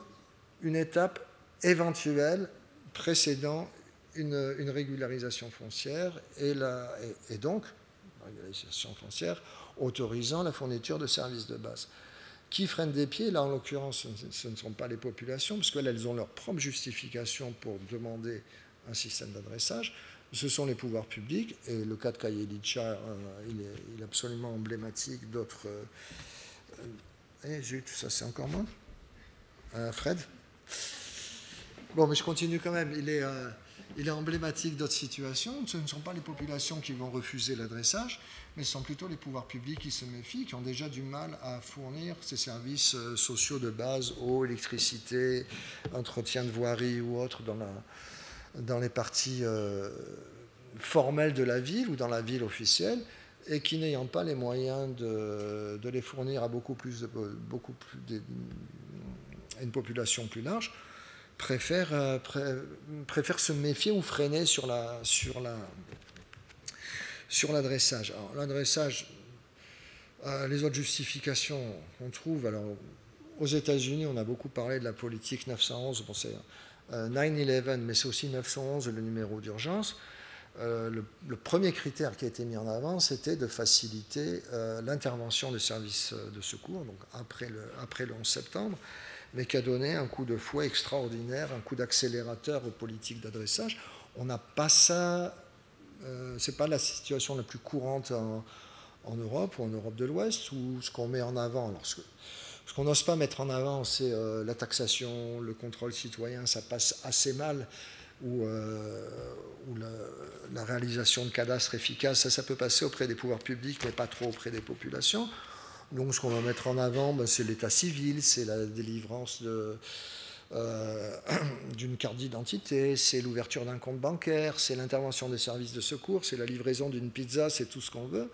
une étape éventuelle précédant une régularisation foncière et donc la régularisation foncière autorisant la fourniture de services de base. Qui freine des pieds? Là, en l'occurrence, ce ne sont pas les populations, parce qu'elles ont leur propre justification pour demander un système d'adressage. Ce sont les pouvoirs publics, et le cas de Khayelitsha, il est absolument emblématique d'autres... zut, ça c'est encore moi. Fred? Bon, mais je continue quand même. Il est emblématique d'autres situations. Ce ne sont pas les populations qui vont refuser l'adressage, mais ce sont plutôt les pouvoirs publics qui se méfient, qui ont déjà du mal à fournir ces services sociaux de base, eau, électricité, entretien de voirie ou autre dans les parties formelles de la ville ou dans la ville officielle, et qui, n'ayant pas les moyens de les fournir à une population plus large, préfèrent se méfier ou freiner sur l'adressage. Alors, l'adressage, les autres justifications qu'on trouve, alors, aux États-Unis, on a beaucoup parlé de la politique 911, bon, c'est 9/11, mais c'est aussi 911, le numéro d'urgence. Le premier critère qui a été mis en avant, c'était de faciliter l'intervention des services de secours, donc après le 11 septembre, mais qui a donné un coup de fouet extraordinaire, un coup d'accélérateur aux politiques d'adressage. On n'a pas ça, c'est pas la situation la plus courante en Europe ou en Europe de l'Ouest, où ce qu'on met en avant, alors ce qu'on n'ose pas mettre en avant, c'est la taxation, le contrôle citoyen, ça passe assez mal, ou la réalisation de cadastres efficaces, ça peut passer auprès des pouvoirs publics, mais pas trop auprès des populations. Donc ce qu'on va mettre en avant, ben, c'est l'état civil, c'est la délivrance d'une carte d'identité, c'est l'ouverture d'un compte bancaire, c'est l'intervention des services de secours, c'est la livraison d'une pizza, c'est tout ce qu'on veut,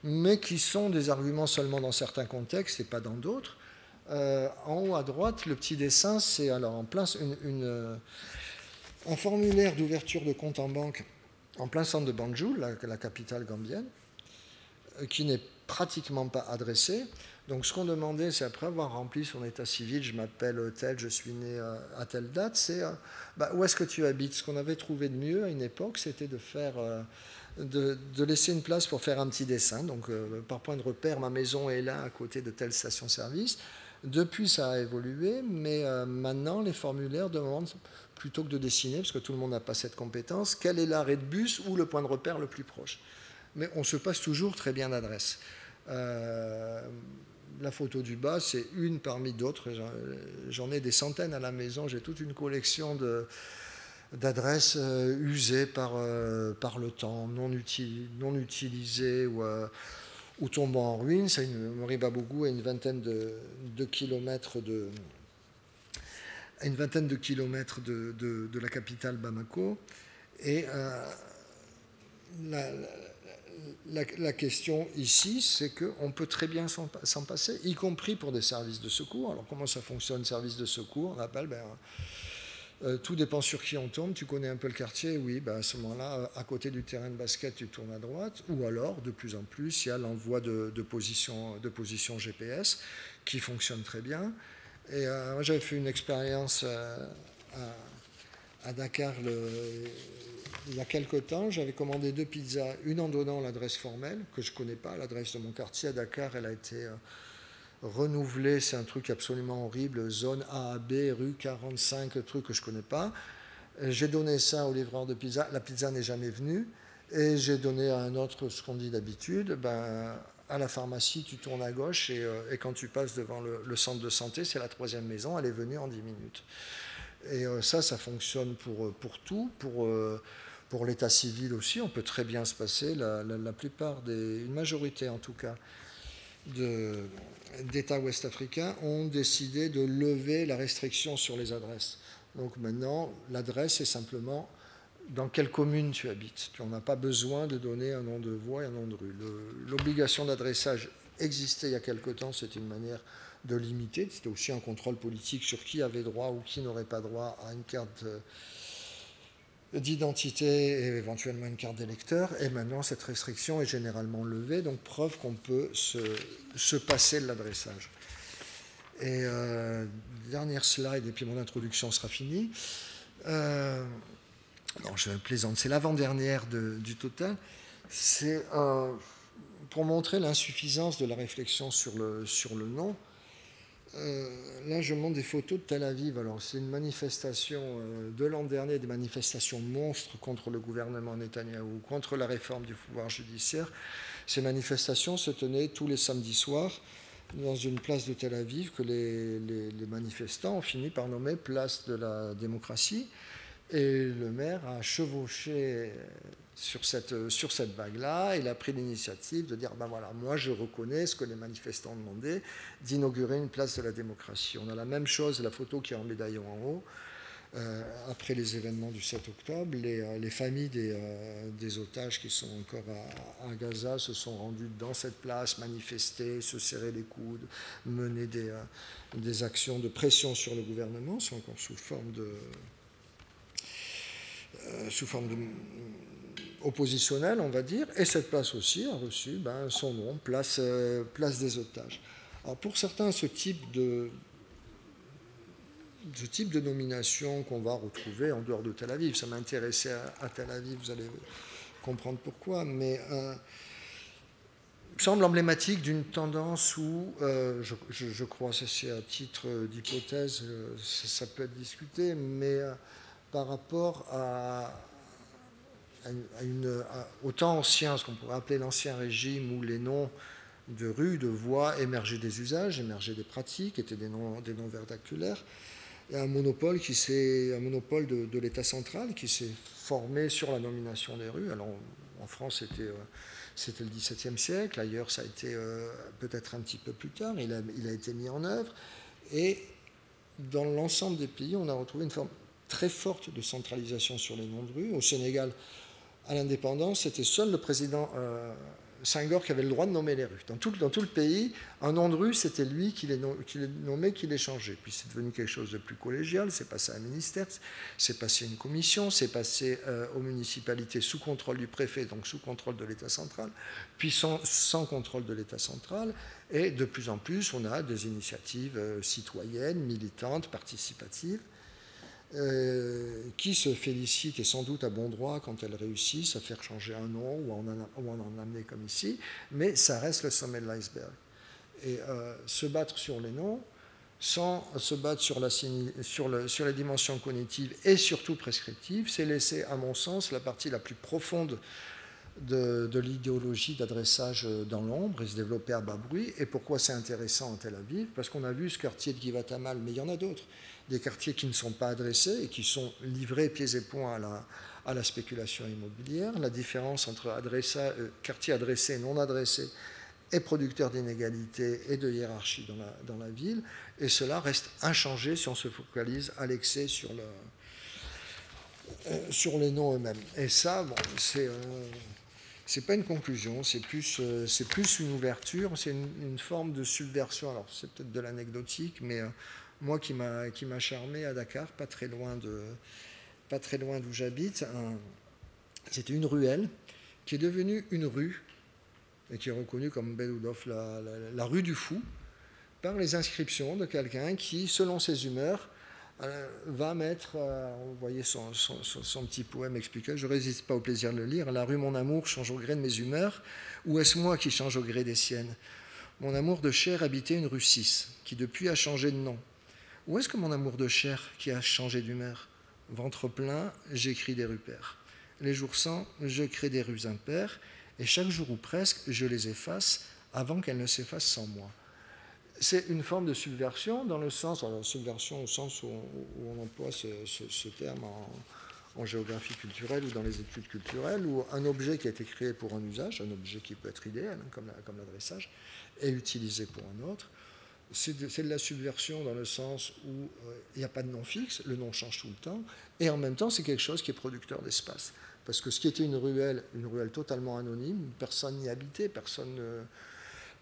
mais qui sont des arguments seulement dans certains contextes et pas dans d'autres. En haut à droite, le petit dessin, c'est alors en place un formulaire d'ouverture de compte en banque en plein centre de Banjul, la capitale gambienne, qui n'est pratiquement pas adressé. Donc ce qu'on demandait, c'est après avoir rempli son état civil, je m'appelle tel, je suis né à telle date, c'est où est-ce que tu habites? Ce qu'on avait trouvé de mieux à une époque, c'était de laisser une place pour faire un petit dessin. Donc par point de repère, ma maison est là à côté de telle station-service. Depuis, ça a évolué, mais maintenant, les formulaires demandent, plutôt que de dessiner, parce que tout le monde n'a pas cette compétence, quel est l'arrêt de bus ou le point de repère le plus proche. Mais on se passe toujours très bien d'adresse. La photo du bas, c'est une parmi d'autres. J'en ai des centaines à la maison. J'ai toute une collection d'adresses usées par le temps, non utilisées ou tombant en ruine. Moribabougou est une vingtaine de kilomètres de la capitale Bamako. Et la question ici, c'est qu'on peut très bien s'en passer, y compris pour des services de secours. Alors comment ça fonctionne, service de secours? On appelle, tout dépend sur qui on tombe. Tu connais un peu le quartier, oui, à ce moment-là, à côté du terrain de basket, tu tournes à droite. Ou alors, de plus en plus, il y a l'envoi de position GPS qui fonctionne très bien. Et moi, j'avais fait une expérience à Dakar il y a quelque temps. J'avais commandé 2 pizzas, une en donnant l'adresse formelle, que je ne connais pas, l'adresse de mon quartier à Dakar. Elle a été renouvelée, c'est un truc absolument horrible, zone A à B, rue 45, truc que je ne connais pas. J'ai donné ça au livreur de pizza, la pizza n'est jamais venue. Et j'ai donné à un autre ce qu'on dit d'habitude, à la pharmacie, tu tournes à gauche et quand tu passes devant le centre de santé, c'est la 3e maison, elle est venue en 10 minutes. Et ça fonctionne pour tout, pour l'état civil aussi, on peut très bien se passer. La plupart, une majorité en tout cas, d'États ouest-africains ont décidé de lever la restriction sur les adresses. Donc maintenant, l'adresse est simplement dans quelle commune tu habites. On n'a pas besoin de donner un nom de voie et un nom de rue. L'obligation d'adressage existait il y a quelque temps, c'était une manière de limiter. C'était aussi un contrôle politique sur qui avait droit ou qui n'aurait pas droit à une carte d'identité et éventuellement une carte d'électeur. Et maintenant, cette restriction est généralement levée, donc preuve qu'on peut se passer de l'adressage. Et dernière slide, et puis mon introduction sera finie. Non, je plaisante, c'est l'avant-dernière du total. C'est pour montrer l'insuffisance de la réflexion sur le nom. Là, je montre des photos de Tel Aviv. Alors, c'est une manifestation de l'an dernier, des manifestations monstres contre le gouvernement Netanyahou, contre la réforme du pouvoir judiciaire. Ces manifestations se tenaient tous les samedis soirs dans une place de Tel Aviv que les manifestants ont fini par nommer place de la démocratie. Et le maire a chevauché sur cette vague-là. Il a pris l'initiative de dire, voilà, moi je reconnais ce que les manifestants ont demandé, d'inaugurer une place de la démocratie. On a la même chose, la photo qui est en médaillon en haut. Après les événements du 7 octobre, les familles des otages qui sont encore à Gaza se sont rendues dans cette place, manifester, se serrer les coudes, mener des actions de pression sur le gouvernement. C'est encore sous forme oppositionnelle, on va dire, et cette place aussi a reçu son nom, place des otages. Alors pour certains, ce type de nomination qu'on va retrouver en dehors de Tel Aviv, ça m'intéressait à Tel Aviv, vous allez comprendre pourquoi, mais semble emblématique d'une tendance où, je crois, ça c'est à titre d'hypothèse, ça peut être discuté, mais par rapport au temps ancien, ce qu'on pourrait appeler l'ancien régime, où les noms de rues, de voies émergeaient des usages, émergeaient des pratiques, étaient des noms vernaculaires. Il y a un monopole de l'État central qui s'est formé sur la nomination des rues. Alors en France, c'était le XVIIe siècle, ailleurs ça a été peut-être un petit peu plus tard, il a été mis en œuvre. Et dans l'ensemble des pays, on a retrouvé une forme très forte de centralisation sur les noms de rues. Au Sénégal, à l'indépendance, c'était seul le président Senghor qui avait le droit de nommer les rues. Dans tout le pays, un nom de rue, c'était lui qui les nommait, qui les changeait. Puis c'est devenu quelque chose de plus collégial, c'est passé à un ministère, c'est passé à une commission, c'est passé aux municipalités sous contrôle du préfet, donc sous contrôle de l'État central, puis sans contrôle de l'État central. Et de plus en plus, on a des initiatives citoyennes, militantes, participatives, qui se félicitent, et sans doute à bon droit, quand elles réussissent à faire changer un nom ou en amener comme ici, mais ça reste le sommet de l'iceberg. Et se battre sur les noms, sans se battre sur les dimensions cognitives et surtout prescriptives, c'est laisser, à mon sens, la partie la plus profonde de l'idéologie d'adressage dans l'ombre et se développer à bas bruit. Et pourquoi c'est intéressant en Tel Aviv? Parce qu'on a vu ce quartier de Givat Hamal, mais il y en a d'autres, des quartiers qui ne sont pas adressés et qui sont livrés pieds et poings à la spéculation immobilière. La différence entre quartier adressé et non adressé est producteur d'inégalités et de hiérarchie dans la ville, et cela reste inchangé si on se focalise à l'excès sur les noms eux-mêmes. Et ça, c'est pas une conclusion, c'est plus une ouverture, c'est une forme de subversion. Alors c'est peut-être de l'anecdotique, mais moi qui m'a charmé à Dakar, pas très loin d'où j'habite, c'était une ruelle qui est devenue une rue et qui est reconnue comme Beloudof, la rue du Fou, par les inscriptions de quelqu'un qui, selon ses humeurs, va mettre, vous voyez son petit poème expliqué, je ne résiste pas au plaisir de le lire, la rue mon amour change au gré de mes humeurs, ou est-ce moi qui change au gré des siennes? Mon amour de chair habitait une rue 6, qui depuis a changé de nom. Où est-ce que mon amour de chair qui a changé d'humeur? Ventre plein, j'écris des rues paires. Les jours sans, je crée des rues impaires, et chaque jour ou presque, je les efface avant qu'elles ne s'effacent sans moi. C'est une forme de subversion dans le sens, alors subversion au sens où on emploie ce terme en géographie culturelle ou dans les études culturelles, où un objet qui a été créé pour un usage, un objet qui peut être idéal, comme l'adressage, est utilisé pour un autre. C'est de la subversion dans le sens où il n'y a pas de nom fixe, le nom change tout le temps, et en même temps c'est quelque chose qui est producteur d'espace. Parce que ce qui était une ruelle totalement anonyme, personne n'y habitait,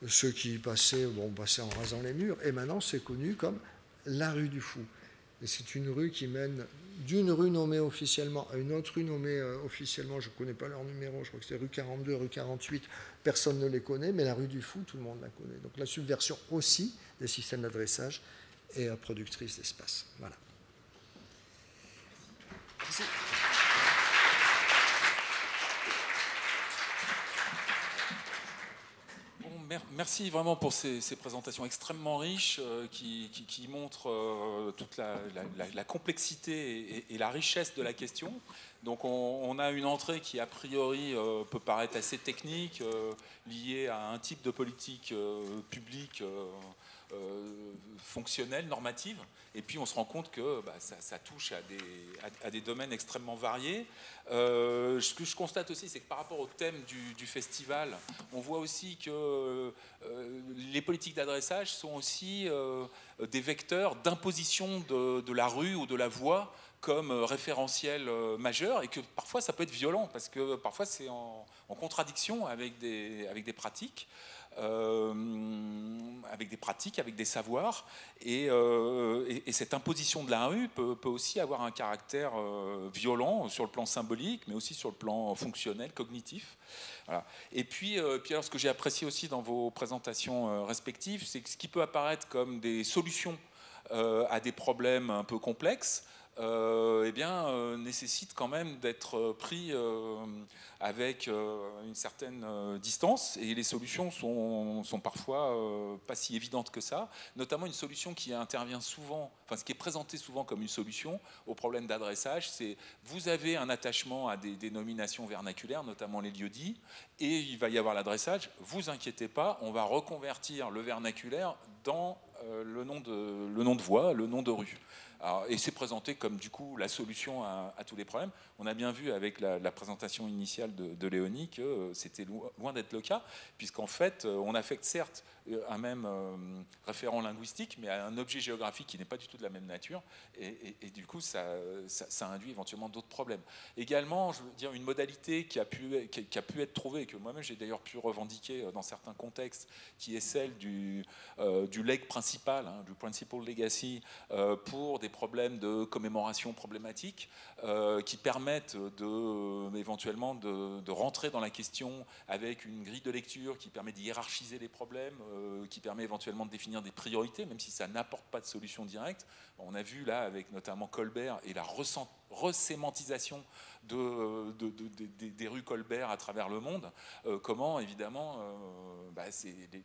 ceux qui passaient, passaient en rasant les murs, et maintenant c'est connu comme la rue du Fou. Et c'est une rue qui mène d'une rue nommée officiellement à une autre rue nommée officiellement, je ne connais pas leur numéro, je crois que c'est rue 42, rue 48, personne ne les connaît, mais la rue du Fou, tout le monde la connaît. Donc la subversion aussi des systèmes d'adressage est productrice d'espace. Voilà. Merci.
Merci vraiment pour ces présentations extrêmement riches qui montrent toute la complexité et la richesse de la question. Donc on a une entrée qui a priori peut paraître assez technique, liée à un type de politique publique fonctionnelle, normative, et puis on se rend compte que ça touche à des domaines extrêmement variés. Ce que je constate aussi, c'est que par rapport au thème du festival, on voit aussi que les politiques d'adressage sont aussi des vecteurs d'imposition de la rue ou de la voie comme référentiel majeur, et que parfois ça peut être violent, parce que parfois c'est en contradiction avec des pratiques. Avec des savoirs, et cette imposition de la rue peut aussi avoir un caractère violent sur le plan symbolique, mais aussi sur le plan fonctionnel, cognitif. Voilà. Et puis alors, ce que j'ai apprécié aussi dans vos présentations respectives, c'est que ce qui peut apparaître comme des solutions à des problèmes un peu complexes, nécessite quand même d'être pris avec une certaine distance, et les solutions sont parfois pas si évidentes que ça, notamment une solution qui intervient souvent, enfin ce qui est présenté souvent comme une solution au problème d'adressage, c'est vous avez un attachement à des dénominations vernaculaires, notamment les lieux-dits, et il va y avoir l'adressage, vous inquiétez pas, on va reconvertir le vernaculaire dans le nom de voie, le nom de rue. Alors, et c'est présenté comme du coup la solution à tous les problèmes. On a bien vu avec la présentation initiale de Léonie que c'était loin d'être le cas, puisqu'en fait on affecte certes un même référent linguistique, mais à un objet géographique qui n'est pas du tout de la même nature, et du coup ça induit éventuellement d'autres problèmes. Également, je veux dire, une modalité qui a pu être trouvée, et que moi-même j'ai d'ailleurs pu revendiquer dans certains contextes, qui est celle du legs principal, du principal legacy, pour des problèmes de commémoration problématique, qui permettent éventuellement de rentrer dans la question avec une grille de lecture qui permet de hiérarchiser les problèmes, qui permet éventuellement de définir des priorités, même si ça n'apporte pas de solution directe. On a vu là avec notamment Colbert et la resémantisation des rues Colbert à travers le monde, comment évidemment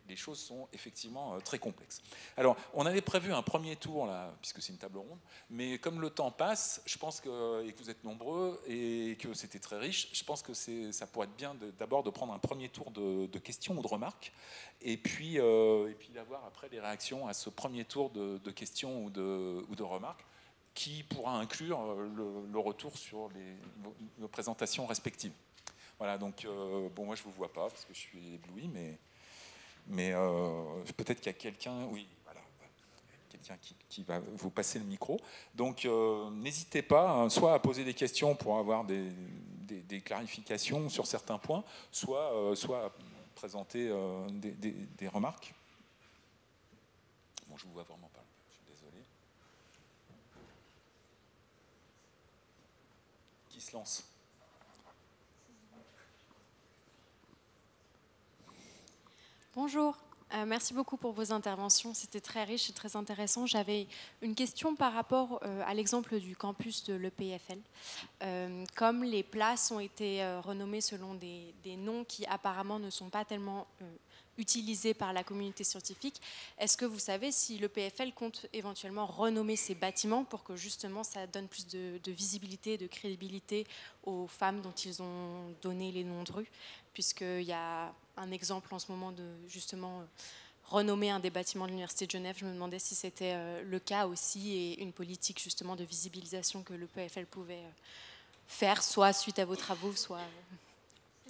les choses sont effectivement très complexes. Alors on avait prévu un premier tour là, puisque c'est une table ronde, mais comme le temps passe, je pense et que vous êtes nombreux et que c'était très riche, je pense que ça pourrait être bien d'abord de prendre un premier tour de questions ou de remarques, et puis d'avoir après les réactions à ce premier tour de questions ou de remarques, qui pourra inclure le retour sur nos présentations respectives. Voilà, donc moi je ne vous vois pas parce que je suis ébloui, mais peut-être qu'il y a quelqu'un, oui, voilà, quelqu'un qui va vous passer le micro. Donc n'hésitez pas, soit à poser des questions pour avoir des clarifications sur certains points, soit à présenter des remarques. Bon, je ne vous vois vraiment pas, je suis désolé. Qui se lance?
Bonjour, Merci beaucoup pour vos interventions, c'était très riche et très intéressant. J'avais une question par rapport à l'exemple du campus de l'EPFL. Comme les places ont été renommées selon des noms qui apparemment ne sont pas tellement utilisés par la communauté scientifique, est-ce que vous savez si l'EPFL compte éventuellement renommer ces bâtiments pour que justement ça donne plus de visibilité, de crédibilité aux femmes dont ils ont donné les noms de rue, puisqu'il y a un exemple en ce moment de justement renommer un des bâtiments de l'Université de Genève. Je me demandais si c'était le cas aussi et une politique justement de visibilisation que le PFL pouvait faire, soit suite à vos travaux, soit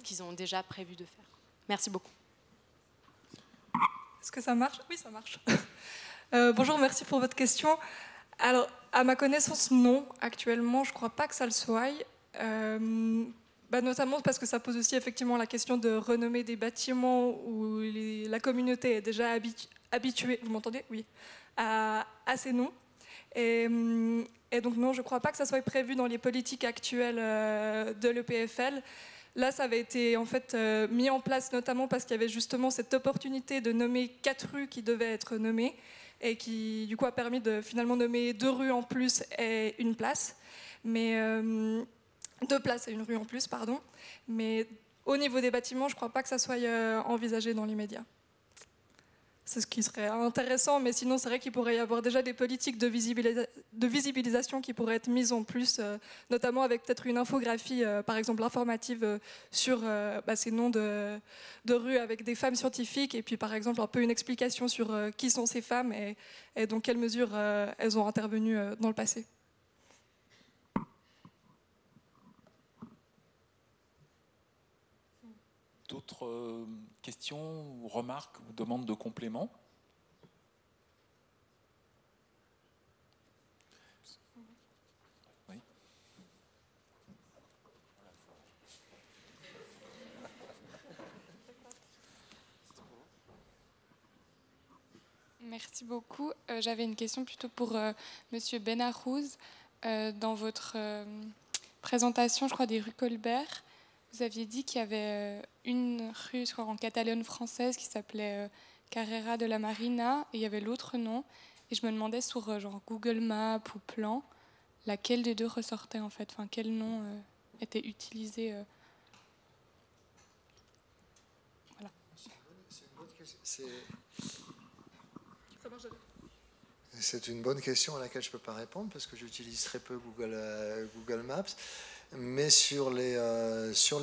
qu'ils ont déjà prévu de faire. Merci beaucoup.
Est-ce que ça marche? Oui, ça marche. Bonjour, merci pour votre question. Alors, à ma connaissance, non. Actuellement, je ne crois pas que ça le soit. Notamment parce que ça pose aussi effectivement la question de renommer des bâtiments où la communauté est déjà habituée, vous m'entendez? Oui, à ces noms. Et donc non, je ne crois pas que ça soit prévu dans les politiques actuelles de l'EPFL. Là, ça avait été en fait mis en place notamment parce qu'il y avait justement cette opportunité de nommer 4 rues qui devaient être nommées et qui du coup a permis de finalement nommer 2 rues en plus et une place. Mais 2 places et une rue en plus, pardon. Mais au niveau des bâtiments, je ne crois pas que ça soit envisagé dans l'immédiat. C'est ce qui serait intéressant, mais sinon c'est vrai qu'il pourrait y avoir déjà des politiques de visibilisation qui pourraient être mises en plus, notamment avec peut-être une infographie, par exemple informative, sur ces noms de rues avec des femmes scientifiques, et puis par exemple un peu une explication sur qui sont ces femmes et dans quelle mesure elles ont intervenu dans le passé.
D'autres questions ou remarques ou demandes de compléments? Oui.
Merci beaucoup. J'avais une question plutôt pour Monsieur Benarrouz. Dans votre présentation, je crois, des rues Colbert, vous aviez dit qu'il y avait une rue, je crois, en Catalogne française qui s'appelait Carrera de la Marina, et il y avait l'autre nom. Et je me demandais sur genre Google Maps ou Plan, laquelle des deux ressortait en fait, enfin quel nom était utilisé. Voilà.
C'est une bonne question à laquelle je ne peux pas répondre parce que j'utilise très peu Google Maps. Mais sur les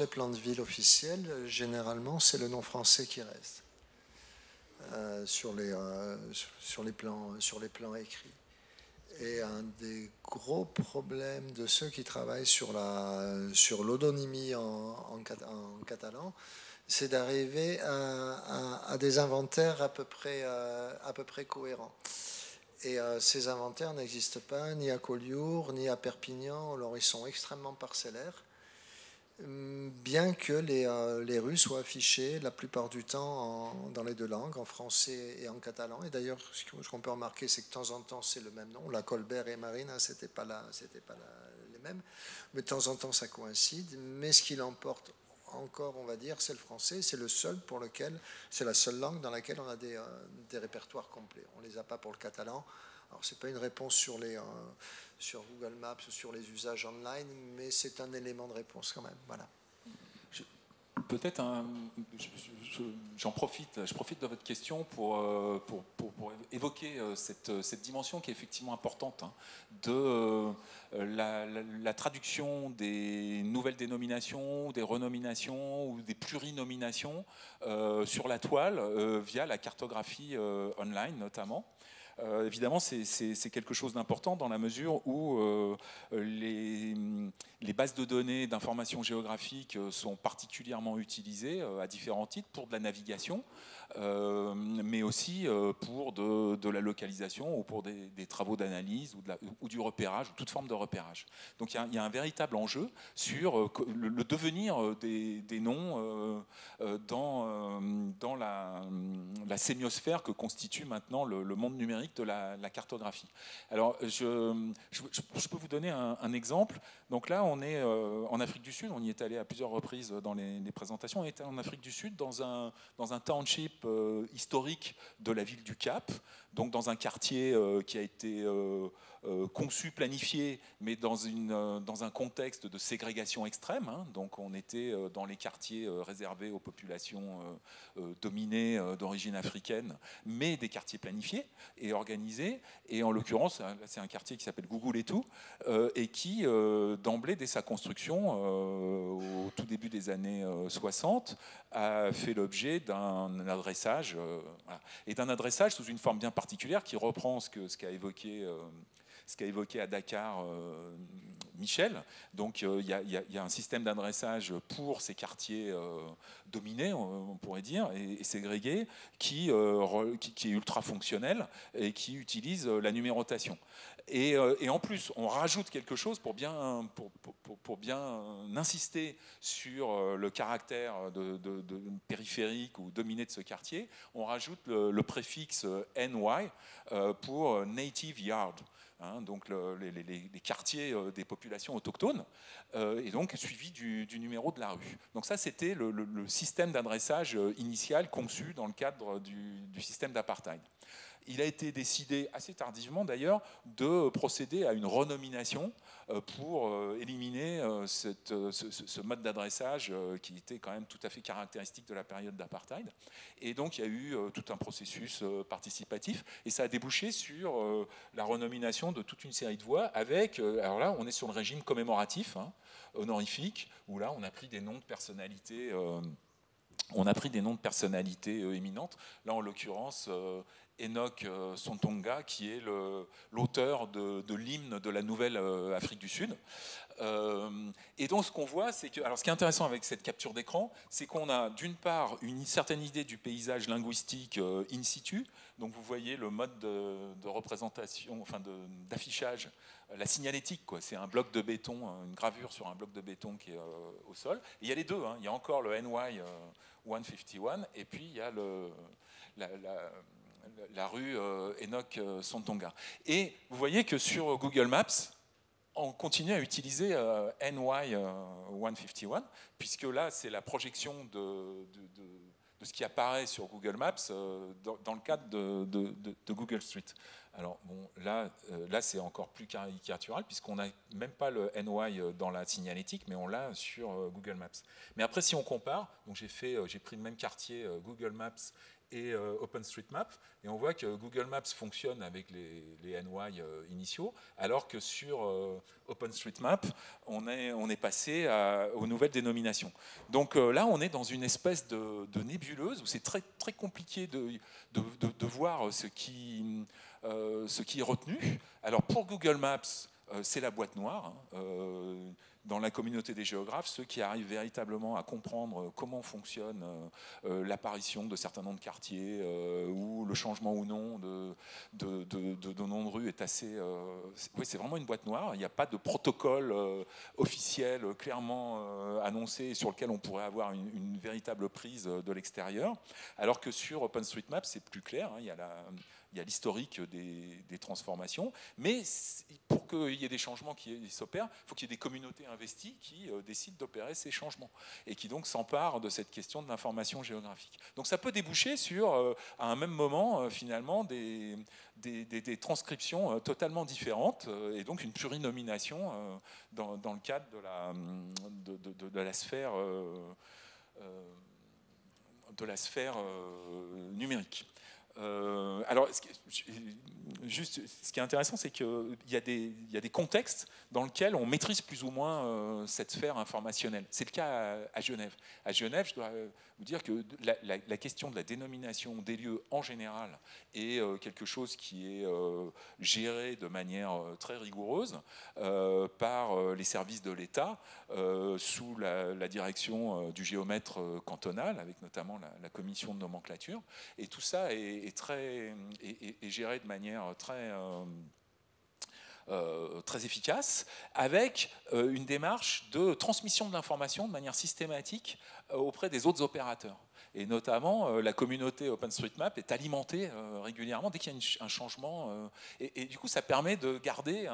plans de ville officiels, généralement, c'est le nom français qui reste sur les plans écrits. Et un des gros problèmes de ceux qui travaillent sur l'odonymie en catalan, c'est d'arriver à des inventaires à peu près cohérents. Et ces inventaires n'existent pas ni à Collioure, ni à Perpignan, alors ils sont extrêmement parcellaires, bien que les rues soient affichées la plupart du temps dans les deux langues, en français et en catalan. Et d'ailleurs, ce qu'on peut remarquer, c'est que de temps en temps, c'est le même nom. La Colbert et Marina, c'était pas les mêmes, mais de temps en temps, ça coïncide. Mais ce qui l'emporte encore, on va dire, c'est le français. C'est c'est la seule langue dans laquelle on a des répertoires complets. On les a pas pour le catalan. Alors c'est pas une réponse sur Google Maps ou sur les usages online, mais c'est un élément de réponse quand même. Voilà.
Peut-être je profite de votre question pour évoquer cette dimension qui est effectivement importante de la traduction des nouvelles dénominations, des renominations ou des plurinominations sur la toile via la cartographie online notamment. Évidemment, c'est quelque chose d'important dans la mesure où les bases de données d'informations géographiques sont particulièrement utilisées à différents titres pour de la navigation, mais aussi pour de la localisation ou pour des travaux d'analyse ou du repérage, ou toute forme de repérage. Donc il y a un véritable enjeu sur le devenir des noms dans la sémiosphère que constitue maintenant le monde numérique,
numérique de la cartographie. Alors, je peux vous donner un exemple. Donc là, on est en Afrique du Sud, on y est allé à plusieurs reprises dans les présentations. On est en Afrique du Sud dans un township historique de la ville du Cap, donc dans un quartier qui a été conçu, planifié, mais dans un contexte de ségrégation extrême. Hein. Donc on était dans les quartiers réservés aux populations dominées d'origine africaine, mais des quartiers planifiés et organisés. Et en l'occurrence, là, c'est un quartier qui s'appelle Gougouletou et qui, d'emblée, dès sa construction, au tout début des années 60, a fait l'objet d'un adressage, voilà. Et d'un adressage sous une forme bien particulière qui reprend ce qu'a évoqué à Dakar Michel. Donc il y a un système d'adressage pour ces quartiers dominés, on pourrait dire, et ségrégés, qui est ultra fonctionnel et qui utilise la numérotation. Et en plus, on rajoute quelque chose pour bien insister sur le caractère de périphérique ou dominé de ce quartier. On rajoute le préfixe NY pour Native Yard. Hein, donc les quartiers des populations autochtones, et donc suivi du numéro de la rue. Donc ça, c'était le système d'adressage initial conçu dans le cadre du système d'apartheid. Il a été décidé, assez tardivement d'ailleurs, de procéder à une renomination pour éliminer ce mode d'adressage qui était quand même tout à fait caractéristique de la période d'apartheid. Et donc il y a eu tout un processus participatif, et ça a débouché sur la renomination de toute une série de voies avec, alors là on est sur le régime commémoratif, hein, honorifique, où là on a pris des noms de personnalités éminentes. Là en l'occurrence Enoch Sontonga, qui est l'auteur de l'hymne de la nouvelle Afrique du Sud. Et donc ce qu'on voit, c'est que, alors ce qui est intéressant avec cette capture d'écran, c'est qu'on a d'une part une certaine idée du paysage linguistique in situ. Donc vous voyez le mode de représentation, enfin d'affichage, la signalétique, quoi. C'est un bloc de béton, une gravure sur un bloc de béton qui est au sol. Et il y a les deux, hein. Il y a encore le NY 151, et puis il y a la rue Enoch Sontonga. Et vous voyez que sur Google Maps, on continue à utiliser NY 151, puisque là, c'est la projection de ce qui apparaît sur Google Maps dans le cadre de Google Street. Alors bon, là c'est encore plus caricatural, puisqu'on n'a même pas le NY dans la signalétique, mais on l'a sur Google Maps. Mais après, si on compare, donc j'ai pris le même quartier Google Maps et OpenStreetMap, et on voit que Google Maps fonctionne avec les NY initiaux, alors que sur OpenStreetMap, on est passé aux nouvelles dénominations. Donc là, on est dans une espèce de nébuleuse où c'est très, très compliqué de voir ce qui est retenu. Alors pour Google Maps, c'est la boîte noire. Hein. Dans la communauté des géographes, ceux qui arrivent véritablement à comprendre comment fonctionne l'apparition de certains noms de quartiers ou le changement ou non de noms de rue est assez... oui, c'est vraiment une boîte noire. Il n'y a pas de protocole officiel clairement annoncé sur lequel on pourrait avoir une véritable prise de l'extérieur. Alors que sur OpenStreetMap, c'est plus clair. Hein. Il y a l'historique des transformations, mais pour qu'il y ait des changements qui s'opèrent, il faut qu'il y ait des communautés investies qui décident d'opérer ces changements et qui donc s'emparent de cette question de l'information géographique. Donc ça peut déboucher sur, à un même moment, finalement, des transcriptions totalement différentes et donc une plurinomination dans le cadre de la sphère numérique. Alors, juste, ce qui est intéressant, c'est qu'il y a des contextes dans lesquels on maîtrise plus ou moins cette sphère informationnelle. C'est le cas à Genève. À Genève, je dois vous dire que la question de la dénomination des lieux en général est quelque chose qui est géré de manière très rigoureuse par les services de l'État sous la direction du géomètre cantonal, avec notamment la commission de nomenclature. Et tout ça est géré de manière très efficace, avec une démarche de transmission de l'information de manière systématique auprès des autres opérateurs. Et notamment, la communauté OpenStreetMap est alimentée régulièrement dès qu'il y a un changement. Et du coup, ça permet de garder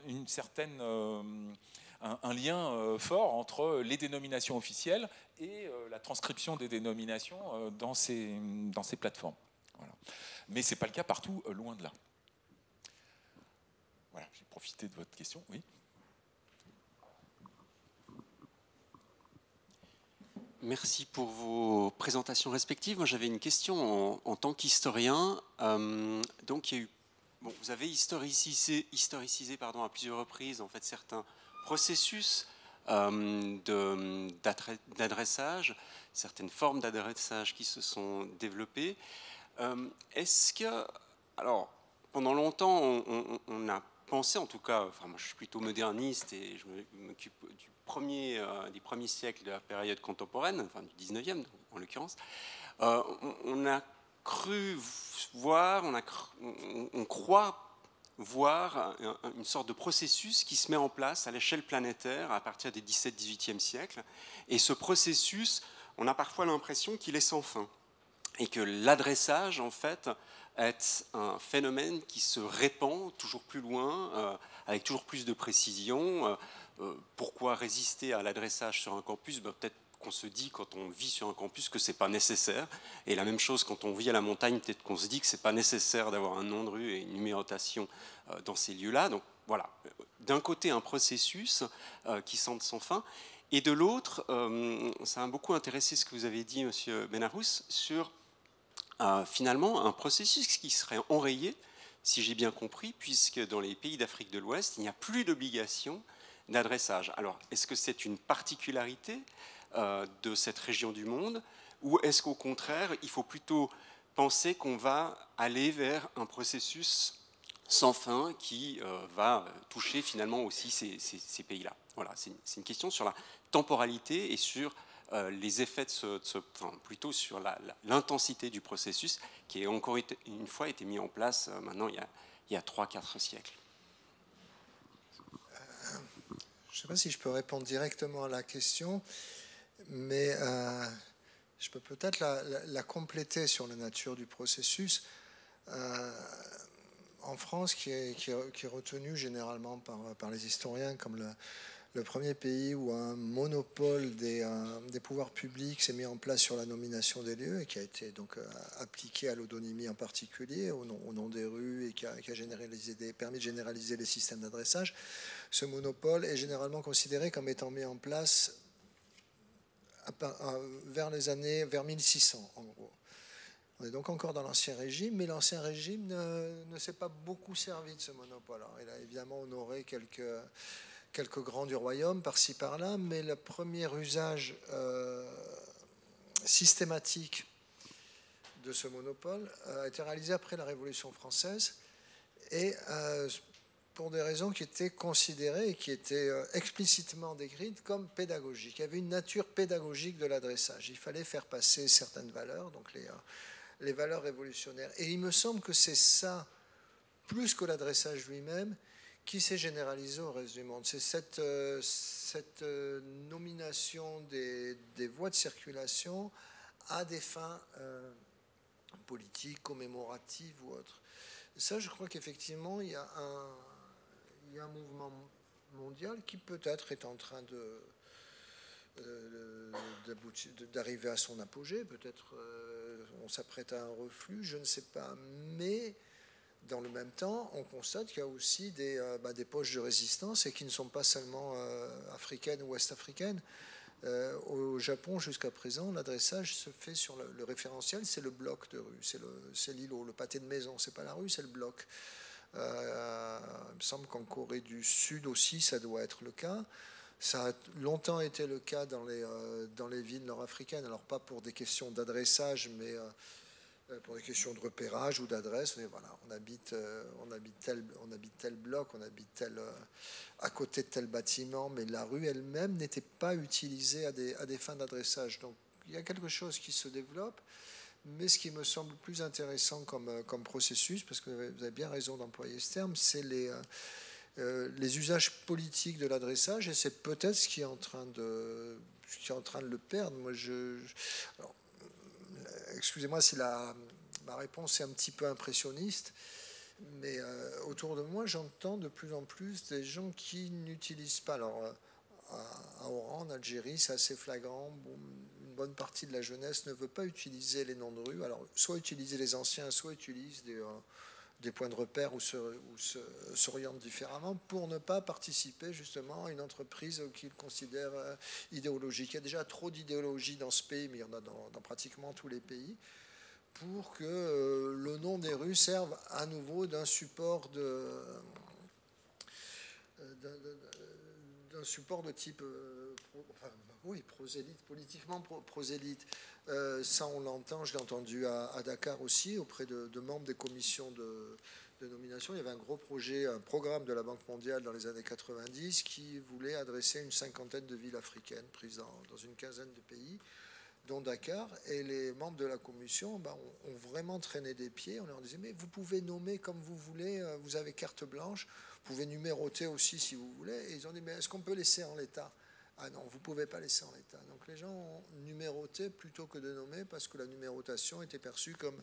une certaine, un lien fort entre les dénominations officielles et la transcription des dénominations dans ces plateformes. Voilà. Mais ce n'est pas le cas partout, loin de là. Voilà, j'ai profité de votre question. Oui.
Merci pour vos présentations respectives. Moi, j'avais une question en tant qu'historien. Donc, il y a eu, bon, vous avez historicisé à plusieurs reprises en fait certains processus d'adressage, certaines formes d'adressage qui se sont développées. Est-ce que, alors, pendant longtemps, on a pensé, en tout cas, enfin, moi, je suis plutôt moderniste et je m'occupe des premiers siècles de la période contemporaine, enfin du 19e en l'occurrence, on a cru voir, on croit voir une sorte de processus qui se met en place à l'échelle planétaire à partir des 17-18e siècles. Et ce processus, on a parfois l'impression qu'il est sans fin. Et que l'adressage, en fait, est un phénomène qui se répand toujours plus loin, avec toujours plus de précision. Pourquoi résister à l'adressage sur un campus? Peut-être qu'on se dit quand on vit sur un campus que ce n'est pas nécessaire. Et la même chose quand on vit à la montagne, peut-être qu'on se dit que ce n'est pas nécessaire d'avoir un nom de rue et une numérotation dans ces lieux-là. Donc voilà, d'un côté un processus qui semble sans fin, et de l'autre, ça m'a beaucoup intéressé ce que vous avez dit, Monsieur Benarous, sur finalement un processus qui serait enrayé, si j'ai bien compris, puisque dans les pays d'Afrique de l'Ouest, il n'y a plus d'obligation d'adressage. Alors, est-ce que c'est une particularité de cette région du monde, ou est-ce qu'au contraire, il faut plutôt penser qu'on va aller vers un processus sans fin qui va toucher finalement aussi ces pays-là? Voilà, c'est une question sur la temporalité et sur les effets enfin, plutôt sur l'intensité du processus qui a encore une fois été mis en place maintenant il y a 3-4 siècles.
Je ne sais pas si je peux répondre directement à la question, mais je peux peut-être la compléter sur la nature du processus. En France, qui est retenu généralement par les historiens comme le premier pays où un monopole des pouvoirs publics s'est mis en place sur la nomination des lieux et qui a été donc appliqué à l'odonymie en particulier, au nom des rues, et qui a permis de généraliser les systèmes d'adressage. Ce monopole est généralement considéré comme étant mis en place vers 1600, en gros. On est donc encore dans l'Ancien Régime, mais l'Ancien Régime ne s'est pas beaucoup servi de ce monopole. Alors, il a évidemment honoré quelques grands du royaume, par-ci, par-là, mais le premier usage systématique de ce monopole a été réalisé après la Révolution française, et pour des raisons qui étaient considérées et qui étaient explicitement décrites comme pédagogiques. Il y avait une nature pédagogique de l'adressage. Il fallait faire passer certaines valeurs, donc les valeurs révolutionnaires. Et il me semble que c'est ça, plus que l'adressage lui-même, qui s'est généralisé au reste du monde. C'est cette nomination des voies de circulation à des fins politiques, commémoratives ou autres. Et ça, je crois qu'effectivement, il y a un mouvement mondial qui peut-être est en train d'arriver à son apogée. Peut-être on s'apprête à un reflux, je ne sais pas. Mais dans le même temps, on constate qu'il y a aussi des poches de résistance et qui ne sont pas seulement africaines ou ouest-africaines. Au Japon, jusqu'à présent, l'adressage se fait sur le référentiel, c'est le bloc de rue, c'est l'îlot, le pâté de maison, c'est pas la rue, c'est le bloc. Il me semble qu'en Corée du Sud aussi, ça doit être le cas. Ça a longtemps été le cas dans les villes nord-africaines, alors pas pour des questions d'adressage, mais pour des questions de repérage ou d'adresse. Mais voilà, on habite tel bloc, on habite à côté de tel bâtiment, mais la rue elle-même n'était pas utilisée à des fins d'adressage. Donc il y a quelque chose qui se développe. Mais ce qui me semble plus intéressant comme processus, parce que vous avez bien raison d'employer ce terme, c'est les usages politiques de l'adressage, et c'est peut-être ce qui est en train de le perdre. Moi, alors, excusez-moi si ma réponse est un petit peu impressionniste, mais autour de moi, j'entends de plus en plus des gens qui n'utilisent pas. Alors, à Oran, en Algérie, c'est assez flagrant. Bon, une bonne partie de la jeunesse ne veut pas utiliser les noms de rue. Alors, soit utiliser les anciens, soit utilise des points de repère ou s'orientent différemment pour ne pas participer justement à une entreprise qu'ils considèrent idéologique. Il y a déjà trop d'idéologie dans ce pays, mais il y en a dans pratiquement tous les pays, pour que le nom des rues serve à nouveau d'un support de type prosélyte, politiquement prosélyte. Ça, on l'entend, je l'ai entendu à Dakar aussi, auprès de membres des commissions de nomination. Il y avait un gros projet, un programme de la Banque mondiale dans les années 90 qui voulait adresser une 50aine de villes africaines prises dans une quinzaine de pays, dont Dakar, et les membres de la commission ont vraiment traîné des pieds. On leur disait, mais vous pouvez nommer comme vous voulez, vous avez carte blanche, vous pouvez numéroter aussi si vous voulez. Et ils ont dit, mais est-ce qu'on peut laisser en l'état? Ah non, vous ne pouvez pas laisser en l'état. Donc les gens ont numéroté plutôt que de nommer, parce que la numérotation était perçue comme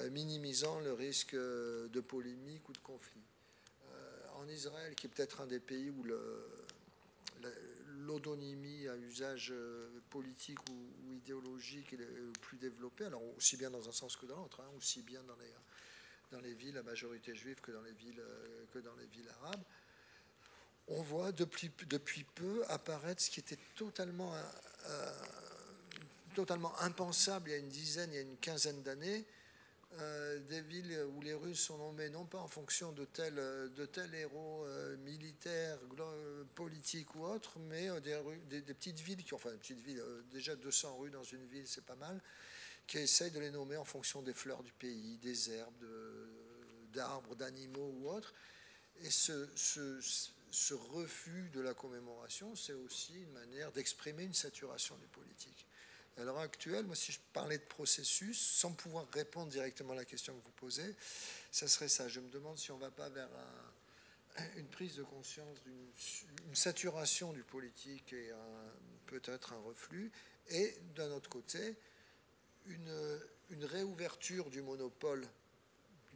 minimisant le risque de polémique ou de conflit. En Israël, qui est peut-être un des pays où l'odonymie à usage politique ou idéologique est le plus développé, alors aussi bien dans un sens que dans l'autre, hein, aussi bien dans les villes à majorité juive que dans les villes arabes, on voit depuis peu apparaître ce qui était totalement impensable il y a une quinzaine d'années, des villes où les rues sont nommées non pas en fonction de tel héros militaire, politique ou autre, mais des petites villes déjà 200 rues dans une ville, c'est pas mal, qui essayent de les nommer en fonction des fleurs du pays, des herbes, d'arbres, d'animaux ou autres. Et ce refus de la commémoration, c'est aussi une manière d'exprimer une saturation du politique. À l'heure actuelle, moi, si je parlais de processus, sans pouvoir répondre directement à la question que vous posez, ça serait ça. Je me demande si on ne va pas vers une prise de conscience d'une saturation du politique et peut-être un reflux, et d'un autre côté, une réouverture du monopole,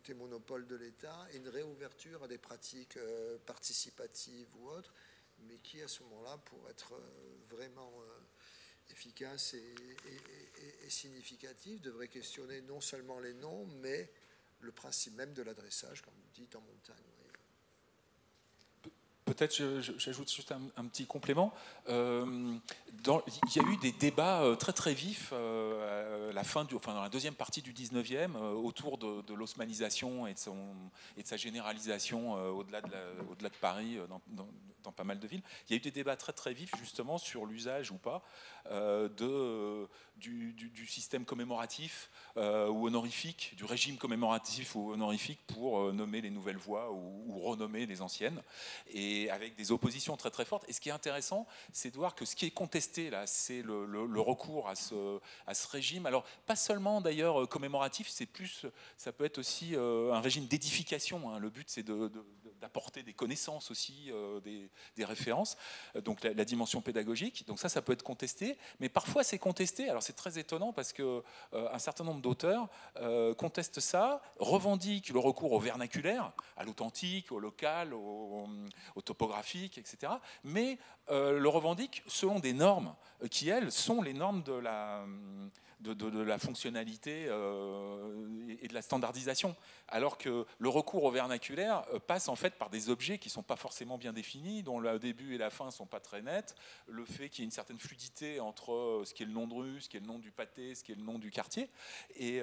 des monopoles de l'État, et une réouverture à des pratiques participatives ou autres, mais qui, à ce moment-là, pour être vraiment efficace et significatif, devrait questionner non seulement les noms, mais le principe même de l'adressage, comme vous dites, en montagne.
Peut-être j'ajoute juste un petit complément. Il y a eu des débats très très vifs à dans la deuxième partie du 19e autour de l'osmanisation et de sa généralisation au-delà de Paris, dans pas mal de villes. Il y a eu des débats très très vifs justement sur l'usage ou pas du système commémoratif ou honorifique, du régime commémoratif ou honorifique pour nommer les nouvelles voies ou renommer les anciennes, et avec des oppositions très très fortes. Et ce qui est intéressant, c'est de voir que ce qui est contesté là, c'est le recours à ce régime. Alors pas seulement d'ailleurs commémoratif, ça peut être aussi un régime d'édification, hein. Le but, c'est d'apporter des connaissances aussi, des références, donc la dimension pédagogique. Donc ça peut être contesté, mais parfois c'est contesté. Alors c'est très étonnant parce que un certain nombre d'auteurs contestent ça, revendiquent le recours au vernaculaire, à l'authentique, au local, au topographique, etc. Mais le revendiquent selon des normes qui, elles, sont les normes de la fonctionnalité et de la standardisation, alors que le recours au vernaculaire passe en fait par des objets qui ne sont pas forcément bien définis, dont le début et la fin ne sont pas très nets, le fait qu'il y ait une certaine fluidité entre ce qui est le nom de rue, ce qui est le nom du pâté, ce qui est le nom du quartier, et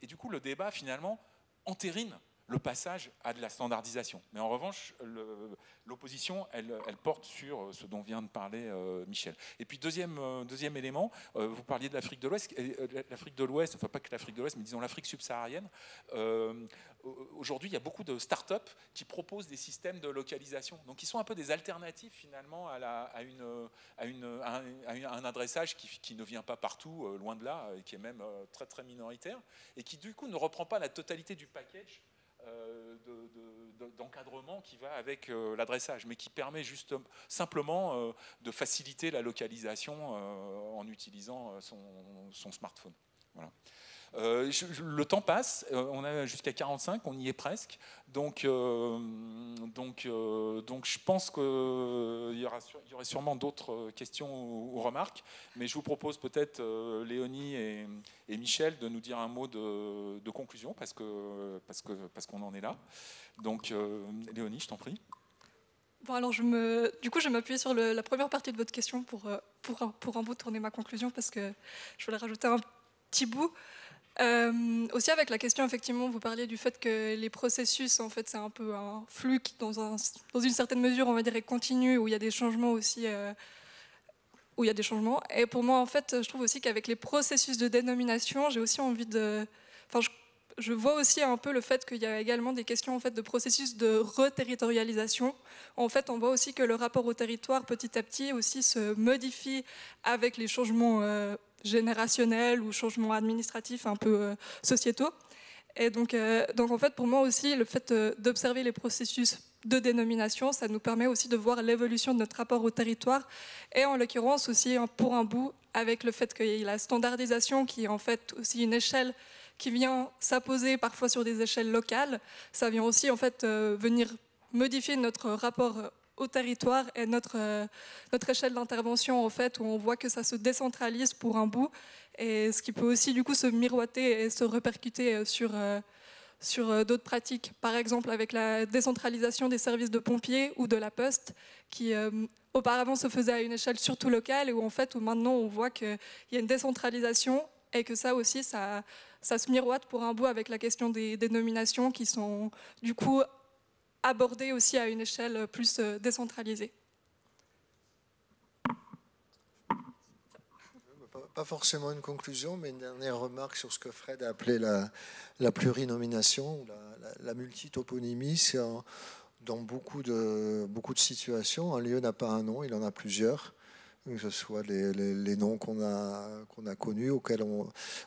du coup le débat finalement entérine le passage à de la standardisation. Mais en revanche, l'opposition, elle porte sur ce dont vient de parler Michel. Et puis deuxième élément, vous parliez de l'Afrique de l'Ouest, enfin pas que l'Afrique de l'Ouest, mais disons l'Afrique subsaharienne. Aujourd'hui, il y a beaucoup de start-up qui proposent des systèmes de localisation, donc qui sont un peu des alternatives finalement à un adressage qui ne vient pas partout, loin de là, et qui est même très très minoritaire, et qui du coup ne reprend pas la totalité du package d'encadrement qui va avec l'adressage, mais qui permet juste simplement de faciliter la localisation en utilisant son smartphone. Voilà. Le temps passe, on a jusqu'à 45, on y est presque, donc je pense qu'il y aurait sûrement d'autres questions ou remarques, mais je vous propose peut-être, Léonie et Michel, de nous dire un mot de conclusion, parce qu'on en est là. Donc, Léonie, je t'en prie.
Bon, alors du coup, je vais m'appuyer sur la première partie de votre question pour un bout tourner ma conclusion, parce que je voulais rajouter un petit bout. Aussi avec la question, effectivement, vous parliez du fait que les processus, en fait, c'est un peu un flux qui, dans une certaine mesure, on va dire, est continu, où il y a des changements aussi, où il y a des changements. Et pour moi, en fait, je trouve aussi qu'avec les processus de dénomination, j'ai aussi envie de... Enfin, je vois aussi un peu le fait qu'il y a également des questions en fait, de processus de reterritorialisation. En fait, on voit aussi que le rapport au territoire, petit à petit, aussi se modifie avec les changements générationnels ou changements administratifs un peu sociétaux. Et donc, en fait, pour moi aussi, le fait d'observer les processus de dénomination, ça nous permet aussi de voir l'évolution de notre rapport au territoire. Et en l'occurrence aussi, pour un bout, avec le fait qu'il y ait la standardisation, qui est en fait aussi une échelle qui vient s'apposer parfois sur des échelles locales, ça vient aussi en fait venir modifier notre rapport au territoire et notre échelle d'intervention en fait, où on voit que ça se décentralise pour un bout, et ce qui peut aussi du coup se miroiter et se répercuter sur d'autres pratiques. Par exemple avec la décentralisation des services de pompiers ou de la poste, qui auparavant se faisait à une échelle surtout locale, et où maintenant on voit qu'il y a une décentralisation, et que ça aussi, ça se miroite pour un bout avec la question des dénominations qui sont du coup abordées aussi à une échelle plus décentralisée.
Pas forcément une conclusion, mais une dernière remarque sur ce que Fred a appelé la plurinomination, ou la multitoponymie. C'est dans beaucoup de situations, un lieu n'a pas un nom, il en a plusieurs. Que ce soit les noms qu'on a connus,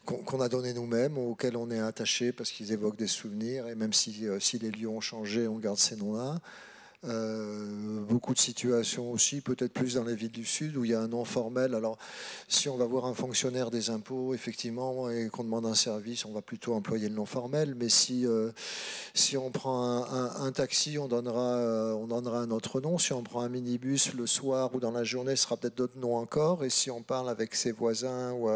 qu'on a donnés nous-mêmes, auxquels on est attaché parce qu'ils évoquent des souvenirs, et même si les lieux ont changé, on garde ces noms-là. Beaucoup de situations aussi, peut-être plus dans les villes du Sud, où il y a un nom formel. Alors, si on va voir un fonctionnaire des impôts, effectivement, et qu'on demande un service, on va plutôt employer le nom formel. Mais si on prend un taxi, on donnera un autre nom. Si on prend un minibus le soir ou dans la journée, ce sera peut-être d'autres noms encore. Et si on parle avec ses voisins ou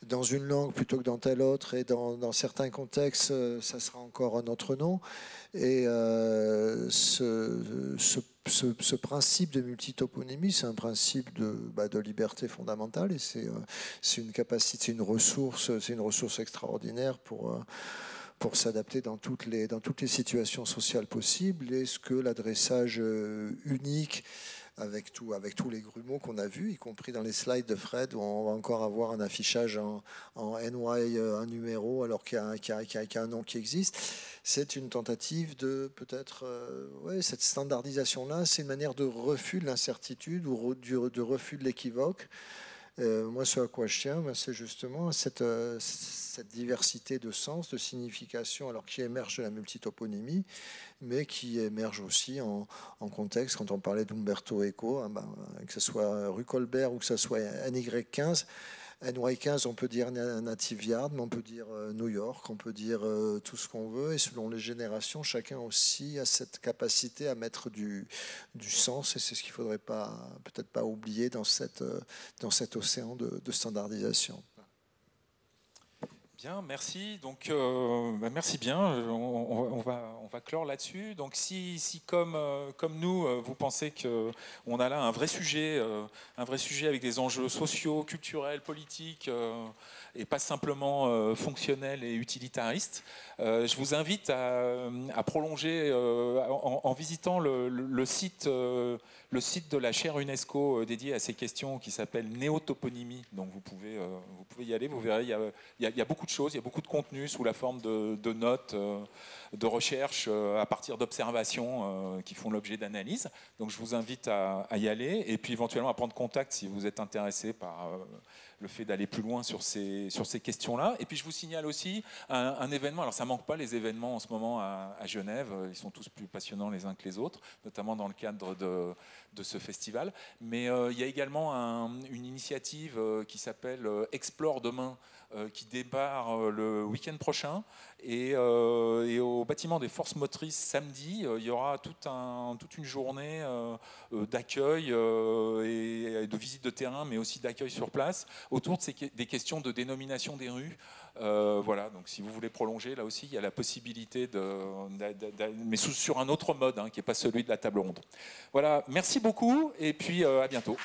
dans une langue plutôt que dans telle autre, et dans certains contextes, ça sera encore un autre nom. Et ce principe de multitoponymie, c'est un principe de liberté fondamentale, et c'est une capacité, c'est une ressource extraordinaire pour s'adapter dans toutes les situations sociales possibles. Et ce que l'adressage unique, avec tous les grumeaux qu'on a vus, y compris dans les slides de Fred, où on va encore avoir un affichage en NY, un numéro, alors qu'il y a un nom qui existe. C'est une tentative de peut-être... cette standardisation-là, c'est une manière de refus de l'incertitude ou de refus de l'équivoque. Moi, ce à quoi je tiens, c'est justement cette diversité de sens, de signification, alors qui émerge de la multitoponymie, mais qui émerge aussi en contexte. Quand on parlait d'Umberto Eco, que ce soit rue Colbert ou que ce soit NY15, NY15, on peut dire Native Yard, mais on peut dire New York, on peut dire tout ce qu'on veut, et selon les générations, chacun aussi a cette capacité à mettre du sens, et c'est ce qu'il ne faudrait peut-être pas oublier dans cet océan de standardisation.
Bien, merci. Donc, merci bien. On va clore là-dessus. Donc, si comme nous, vous pensez qu'on a là un vrai sujet avec des enjeux sociaux, culturels, politiques, et pas simplement fonctionnels et utilitaristes, je vous invite à prolonger en visitant le site de la chaire UNESCO dédiée à ces questions, qui s'appelle Néotoponymie. Donc vous pouvez y aller, vous verrez, il y a beaucoup de choses, il y a beaucoup de contenu sous la forme de notes, de recherches à partir d'observations qui font l'objet d'analyses. Donc je vous invite à y aller, et puis éventuellement à prendre contact si vous êtes intéressé par le fait d'aller plus loin sur ces questions-là. Et puis je vous signale aussi un événement, alors ça manque pas les événements en ce moment à Genève, ils sont tous plus passionnants les uns que les autres, notamment dans le cadre de ce festival, mais il y a également une initiative qui s'appelle Explore demain, qui débarre le week-end prochain, et au bâtiment des forces motrices samedi, il y aura toute une journée d'accueil et de visite de terrain, mais aussi d'accueil sur place, autour des questions de dénomination des rues. Voilà, donc si vous voulez prolonger, là aussi, il y a la possibilité mais sur un autre mode, hein, qui n'est pas celui de la table ronde. Voilà, merci beaucoup, et puis à bientôt.